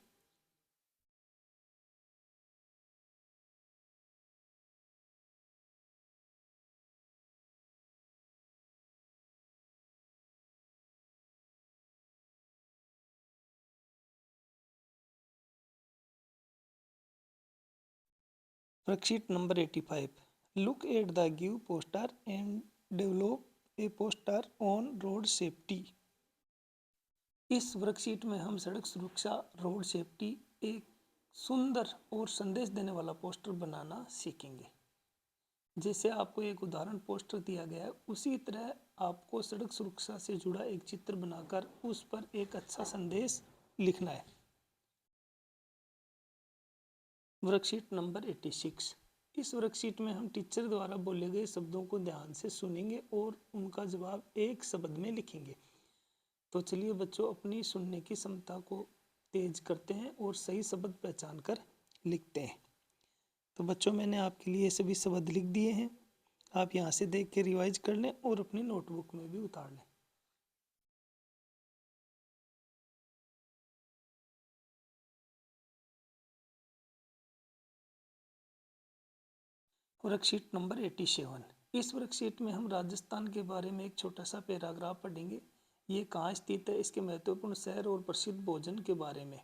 Worksheet number 85। Look at the give poster and develop a poster on road safety. इस वर्कशीट में हम सड़क सुरक्षा, रोड सेफ्टी, एक सुंदर और संदेश देने वाला पोस्टर बनाना सीखेंगे। जैसे आपको एक उदाहरण पोस्टर दिया गया है, उसी तरह आपको सड़क सुरक्षा से जुड़ा एक चित्र बनाकर उस पर एक अच्छा संदेश लिखना है। Worksheet number 86। इस वर्कशीट में हम टीचर द्वारा बोले गए शब्दों को ध्यान से सुनेंगे और उनका जवाब एक शब्द में लिखेंगे। तो चलिए बच्चों, अपनी सुनने की क्षमता को तेज करते हैं और सही शब्द पहचान कर लिखते हैं। तो बच्चों, मैंने आपके लिए सभी शब्द लिख दिए हैं। आप यहाँ से देख के रिवाइज कर लें और अपनी नोटबुक में भी उतार लें। Worksheet number 87। इस वर्कशीट में हम राजस्थान के बारे में एक छोटा सा पैराग्राफ पढ़ेंगे। ये कहाँ स्थित है, इसके महत्वपूर्ण शहर और प्रसिद्ध भोजन के बारे में।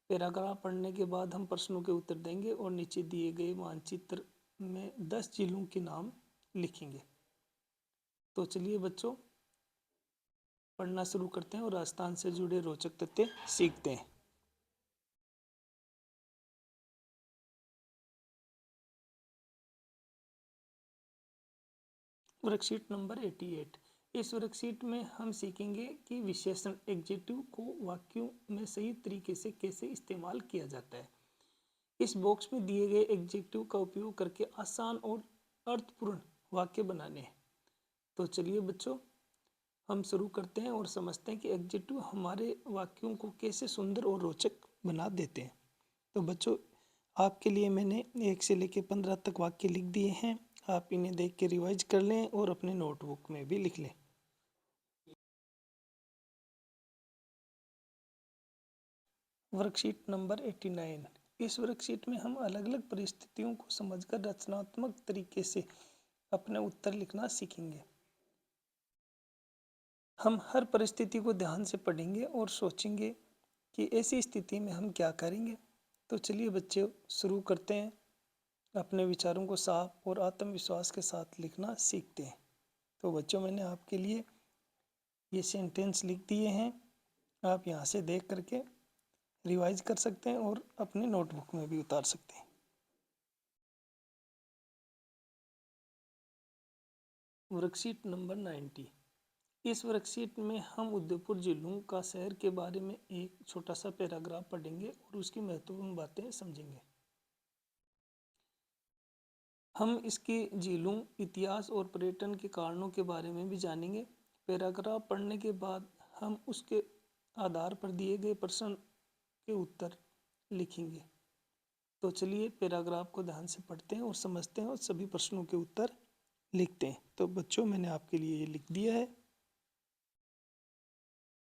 पैराग्राफ पढ़ने के बाद हम प्रश्नों के उत्तर देंगे और नीचे दिए गए मानचित्र में 10 जिलों के नाम लिखेंगे। तो चलिए बच्चों, पढ़ना शुरू करते हैं और राजस्थान से जुड़े रोचक तथ्य सीखते हैं। Worksheet number 88। इस वर्कशीट में हम सीखेंगे कि विशेषण एडजेक्टिव को वाक्यों में सही तरीके से कैसे इस्तेमाल किया जाता है। इस बॉक्स में दिए गए एडजेक्टिव का उपयोग करके आसान और अर्थपूर्ण वाक्य बनाने हैं। तो चलिए बच्चों, हम शुरू करते हैं और समझते हैं कि एडजेक्टिव हमारे वाक्यों को कैसे सुंदर और रोचक बना देते हैं। तो बच्चों, आपके लिए मैंने 1 से लेकर 15 तक वाक्य लिख दिए हैं। आप इन्हें देख के रिवाइज कर लें और अपने नोटबुक में भी लिख लें। Worksheet number 89। इस वर्कशीट में हम अलग अलग परिस्थितियों को समझकर रचनात्मक तरीके से अपने उत्तर लिखना सीखेंगे। हम हर परिस्थिति को ध्यान से पढ़ेंगे और सोचेंगे कि ऐसी स्थिति में हम क्या करेंगे। तो चलिए बच्चों, शुरू करते हैं। अपने विचारों को साफ और आत्मविश्वास के साथ लिखना सीखते हैं। तो बच्चों, मैंने आपके लिए ये सेंटेंस लिख दिए हैं। आप यहाँ से देख करके रिवाइज कर सकते हैं और अपने नोटबुक में भी उतार सकते हैं। Worksheet number 90। इस वर्कशीट में हम उदयपुर जिलों का शहर के बारे में एक छोटा सा पैराग्राफ पढ़ेंगे और उसकी महत्वपूर्ण बातें समझेंगे। हम इसकी झीलों, इतिहास और पर्यटन के कारणों के बारे में भी जानेंगे। पैराग्राफ पढ़ने के बाद हम उसके आधार पर दिए गए प्रश्न के उत्तर लिखेंगे। तो चलिए पैराग्राफ को ध्यान से पढ़ते हैं और समझते हैं और सभी प्रश्नों के उत्तर लिखते हैं। तो बच्चों, मैंने आपके लिए ये लिख दिया है।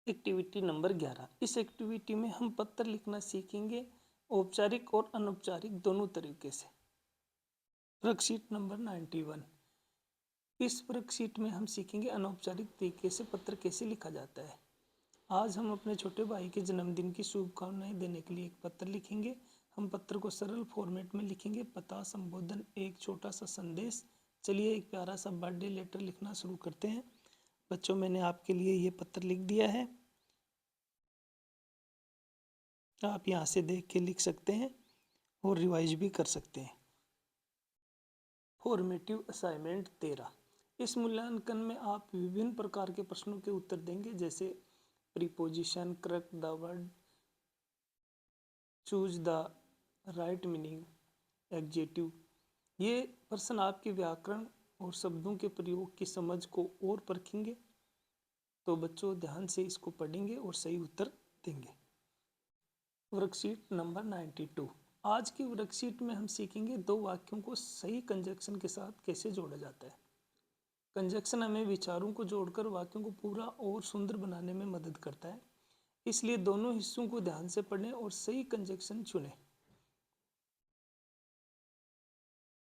Activity number 11। इस एक्टिविटी में हम पत्र लिखना सीखेंगे, औपचारिक और अनौपचारिक दोनों तरीके से। Worksheet number 91। इस वर्कशीट में हम सीखेंगे अनौपचारिक तरीके से पत्र कैसे लिखा जाता है। आज हम अपने छोटे भाई के जन्मदिन की शुभकामनाएं देने के लिए एक पत्र लिखेंगे। हम पत्र को सरल फॉर्मेट में लिखेंगे, पता, संबोधन, एक छोटा सा संदेश। चलिए एक प्यारा सा बर्थडे लेटर लिखना शुरू करते हैं। बच्चों, मैंने आपके लिए ये पत्र लिख दिया है। आप यहाँ से देख के लिख सकते हैं और रिवाइज भी कर सकते हैं। Formative assignment 13। इस मूल्यांकन में आप विभिन्न प्रकार के प्रश्नों के उत्तर देंगे, जैसे preposition, correct the word, choose the right meaning, adjective. ये प्रश्न आपके व्याकरण और शब्दों के प्रयोग की समझ को और परखेंगे। तो बच्चों ध्यान से इसको पढ़ेंगे और सही उत्तर देंगे। Worksheet number 92। आज की वर्कशीट में हम सीखेंगे दो वाक्यों को सही कंजक्शन के साथ कैसे जोड़ा जाता है। कंजक्शन हमें विचारों को जोड़कर वाक्यों को पूरा और सुंदर बनाने में मदद करता है, इसलिए दोनों हिस्सों को ध्यान से पढ़ें और सही कंजक्शन चुनें।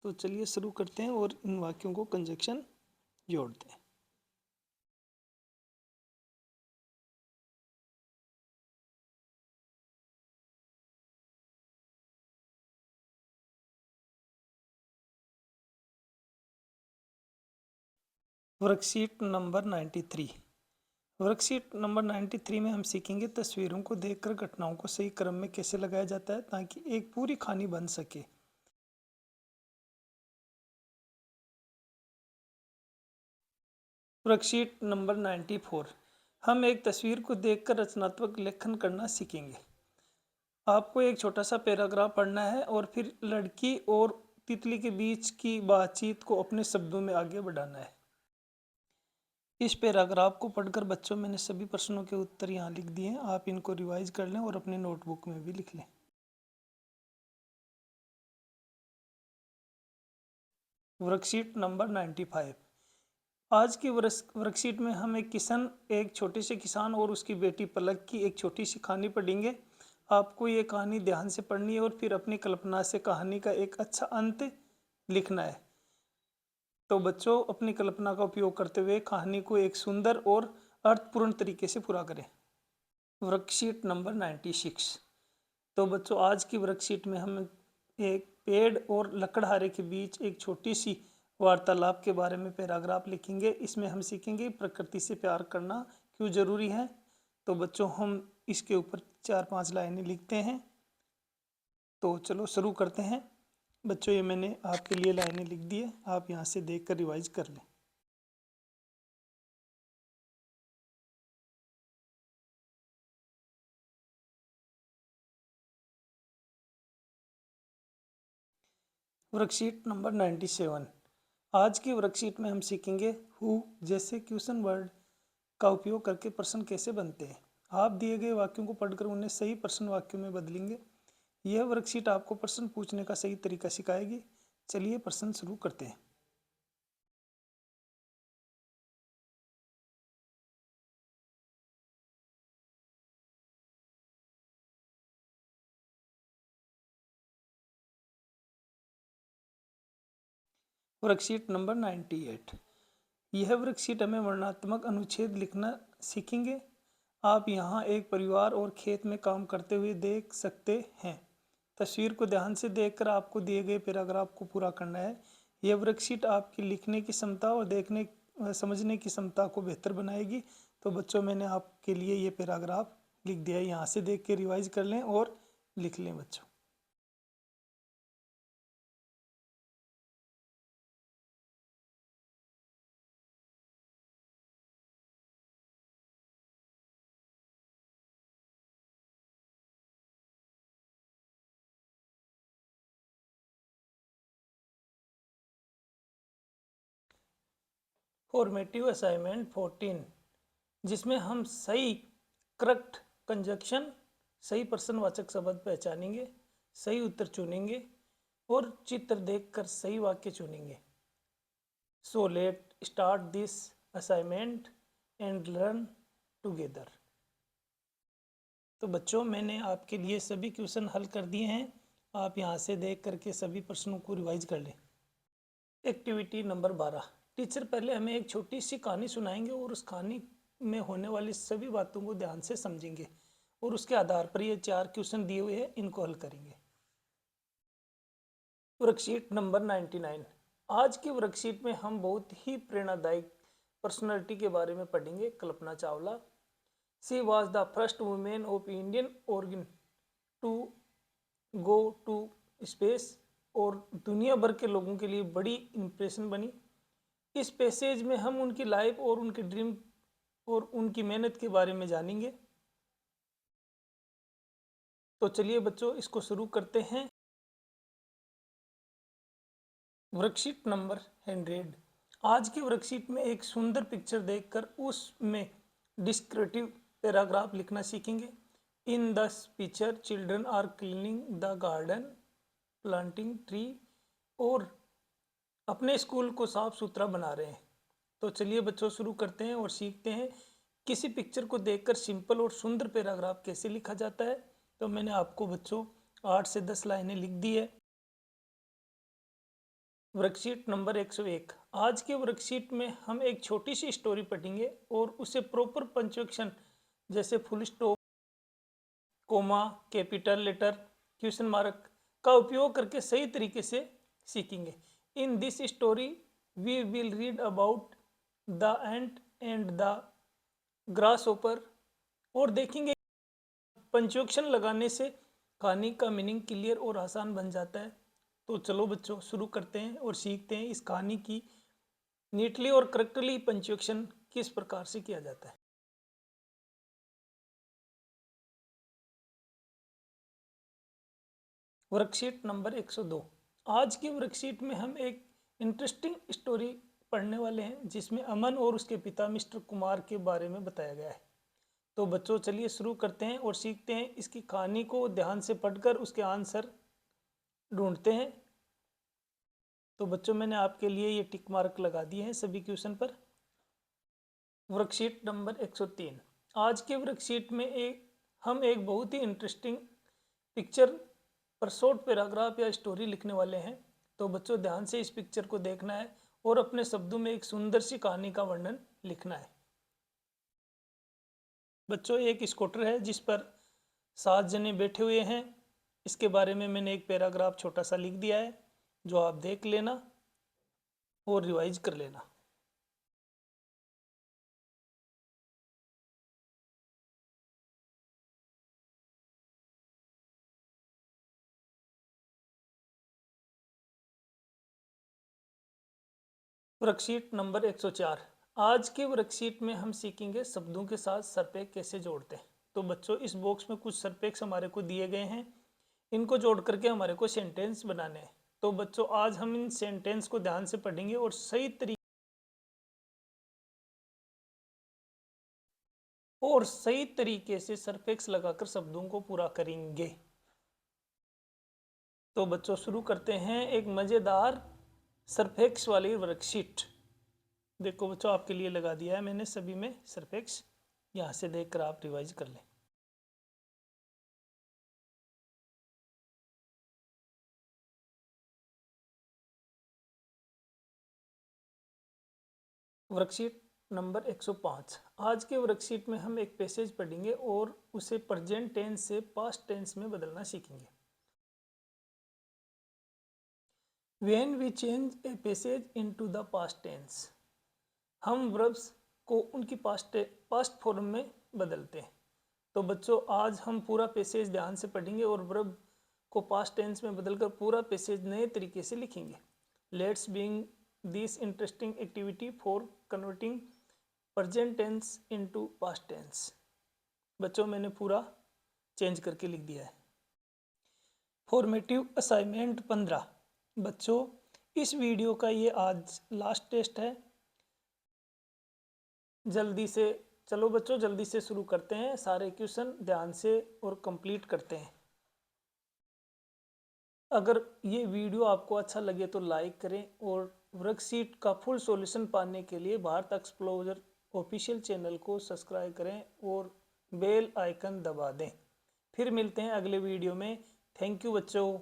तो चलिए शुरू करते हैं और इन वाक्यों को कंजक्शन जोड़ते हैं। Worksheet number 93। वर्कशीट नंबर 93 में हम सीखेंगे तस्वीरों को देखकर घटनाओं को सही क्रम में कैसे लगाया जाता है ताकि एक पूरी कहानी बन सके। Worksheet number 94। हम एक तस्वीर को देखकर रचनात्मक लेखन करना सीखेंगे। आपको एक छोटा सा पैराग्राफ पढ़ना है और फिर लड़की और तितली के बीच की बातचीत को अपने शब्दों में आगे बढ़ाना है। इस पैराग्राफ को पढ़कर बच्चों, मैंने सभी प्रश्नों के उत्तर यहाँ लिख दिए हैं। आप इनको रिवाइज कर लें और अपनी नोटबुक में भी लिख लें। Worksheet number 95। आज की वर्कशीट में हम एक छोटे से किसान और उसकी बेटी पलक की एक छोटी सी कहानी पढ़ेंगे। आपको ये कहानी ध्यान से पढ़नी है और फिर अपनी कल्पना से कहानी का एक अच्छा अंत लिखना है। तो बच्चों, अपनी कल्पना का उपयोग करते हुए कहानी को एक सुंदर और अर्थपूर्ण तरीके से पूरा करें। Worksheet number 96। तो बच्चों, आज की वर्कशीट में हम एक पेड़ और लकड़हारे के बीच एक छोटी सी वार्तालाप के बारे में पैराग्राफ लिखेंगे। इसमें हम सीखेंगे प्रकृति से प्यार करना क्यों जरूरी है। तो बच्चों, हम इसके ऊपर 4-5 लाइनें लिखते हैं। तो चलो शुरू करते हैं। बच्चों, ये मैंने आपके लिए लाइनें लिख दी है, आप यहाँ से देख कर रिवाइज कर लें। Worksheet number 97। आज की वर्कशीट में हम सीखेंगे हु जैसे क्वेश्चन वर्ड का उपयोग करके प्रश्न कैसे बनते हैं। आप दिए गए वाक्यों को पढ़कर उन्हें सही प्रश्न वाक्यों में बदलेंगे। यह वर्कशीट आपको प्रश्न पूछने का सही तरीका सिखाएगी। चलिए प्रश्न शुरू करते हैं। Worksheet number 98। यह वर्कशीट हमें वर्णनात्मक अनुच्छेद लिखना सीखेंगे। आप यहाँ एक परिवार और खेत में काम करते हुए देख सकते हैं। तस्वीर को ध्यान से देखकर आपको दिए गए पैराग्राफ को पूरा करना है। यह वर्कशीट आपकी लिखने की क्षमता और समझने की क्षमता को बेहतर बनाएगी। तो बच्चों, मैंने आपके लिए ये पैराग्राफ लिख दिया है, यहाँ से देख के रिवाइज कर लें और लिख लें बच्चों। फॉर्मेटिव असाइनमेंट 14, जिसमें हम सही करेक्ट कंजक्शन, सही प्रश्नवाचक शब्द पहचानेंगे, सही उत्तर चुनेंगे और चित्र देखकर सही वाक्य चुनेंगे। So let start this assignment and learn together. तो बच्चों, मैंने आपके लिए सभी क्वेश्चन हल कर दिए हैं। आप यहाँ से देख करके सभी प्रश्नों को रिवाइज कर लें। Activity number 12। टीचर पहले हमें एक छोटी सी कहानी सुनाएंगे और उस कहानी में होने वाली सभी बातों को ध्यान से समझेंगे और उसके आधार पर ये 4 क्वेश्चन दिए हुए हैं, इनको हल करेंगे। Worksheet number 99। आज की वर्कशीट में हम बहुत ही प्रेरणादायक पर्सनालिटी के बारे में पढ़ेंगे। Kalpana Chawla, she was the first women of Indian organ to go to space, और दुनिया भर के लोगों के लिए बड़ी इंप्रेशन बनी। इस पैसेज में हम उनकी लाइफ और उनके ड्रीम और उनकी मेहनत के बारे में जानेंगे। तो चलिए बच्चों, इसको शुरू करते हैं। Worksheet number 100। आज की वर्कशीट में एक सुंदर पिक्चर देखकर उसमें डिस्क्रिप्टिव पैराग्राफ लिखना सीखेंगे। In the picture children are cleaning the garden, planting tree, और अपने स्कूल को साफ सुथरा बना रहे हैं। तो चलिए बच्चों, शुरू करते हैं और सीखते हैं किसी पिक्चर को देखकर सिंपल और सुंदर पैराग्राफ कैसे लिखा जाता है। तो मैंने आपको बच्चों 8 से 10 लाइनें लिख दी है। Worksheet number 101। आज के वर्कशीट में हम एक छोटी सी स्टोरी पढ़ेंगे और उसे प्रॉपर पंक्चुएशन जैसे full stop, comma, capital letter, question mark का उपयोग करके सही तरीके से सीखेंगे। In this story we will read about the ant and the grasshopper, और देखेंगे पंक्चुएशन लगाने से कहानी का मीनिंग क्लियर और आसान बन जाता है। तो चलो बच्चों, शुरू करते हैं और सीखते हैं इस कहानी की नीटली और करेक्टली पंक्चुएशन किस प्रकार से किया जाता है। Worksheet number 102। आज की वर्कशीट में हम एक इंटरेस्टिंग स्टोरी पढ़ने वाले हैं जिसमें अमन और उसके पिता मिस्टर कुमार के बारे में बताया गया है। तो बच्चों चलिए शुरू करते हैं और सीखते हैं। इसकी कहानी को ध्यान से पढ़कर उसके आंसर ढूंढते हैं। तो बच्चों, मैंने आपके लिए ये टिक मार्क लगा दिए हैं सभी क्वेश्चन पर। Worksheet number 103। आज के वर्कशीट में हम एक बहुत ही इंटरेस्टिंग पिक्चर पर शॉर्ट पैराग्राफ या स्टोरी लिखने वाले हैं। तो बच्चों, ध्यान से इस पिक्चर को देखना है और अपने शब्दों में एक सुंदर सी कहानी का वर्णन लिखना है। बच्चों, एक स्कूटर है जिस पर 7 जने बैठे हुए हैं। इसके बारे में मैंने एक पैराग्राफ छोटा सा लिख दिया है, जो आप देख लेना और रिवाइज कर लेना। Worksheet number 104। आज के वर्कशीट में हम सीखेंगे शब्दों के साथ सरपेक्ष कैसे जोड़ते हैं। तो बच्चों, इस बॉक्स में कुछ सरपेक्ष हमारे को दिए गए हैं, इनको जोड़ करके हमारे को सेंटेंस बनाने हैं। तो बच्चों, आज हम इन सेंटेंस को ध्यान से पढ़ेंगे और सही तरीके से सरपेक्ष लगाकर शब्दों को पूरा करेंगे। तो बच्चों, शुरू करते हैं एक मज़ेदार सरपेक्ष वाली वर्कशीट। देखो बच्चों, आपके लिए लगा दिया है मैंने सभी में सरपेक्ष, यहाँ से देखकर आप रिवाइज कर लें। Worksheet number 105। आज के वर्कशीट में हम एक पैसेज पढ़ेंगे और उसे प्रेजेंट टेंस से पास्ट टेंस में बदलना सीखेंगे। When we change a passage into the past tense, हम वर्ब्स को उनकी पास्ट फॉर्म में बदलते हैं। तो बच्चों, आज हम पूरा पैसेज ध्यान से पढ़ेंगे और वर्ब को पास्ट टेंस में बदलकर पूरा पैसेज नए तरीके से लिखेंगे। Let's begin this interesting activity for converting present tense into past tense. बच्चों, मैंने पूरा चेंज करके लिख दिया है। Formative assignment 15। बच्चों, इस वीडियो का ये आज लास्ट टेस्ट है। चलो बच्चों, जल्दी से शुरू करते हैं। सारे क्वेश्चन ध्यान से और कंप्लीट करते हैं। अगर ये वीडियो आपको अच्छा लगे तो लाइक करें और वर्कशीट का फुल सॉल्यूशन पाने के लिए भारत एक्सप्लोरर ऑफिशियल चैनल को सब्सक्राइब करें और बेल आइकन दबा दें। फिर मिलते हैं अगले वीडियो में। थैंक यू बच्चों।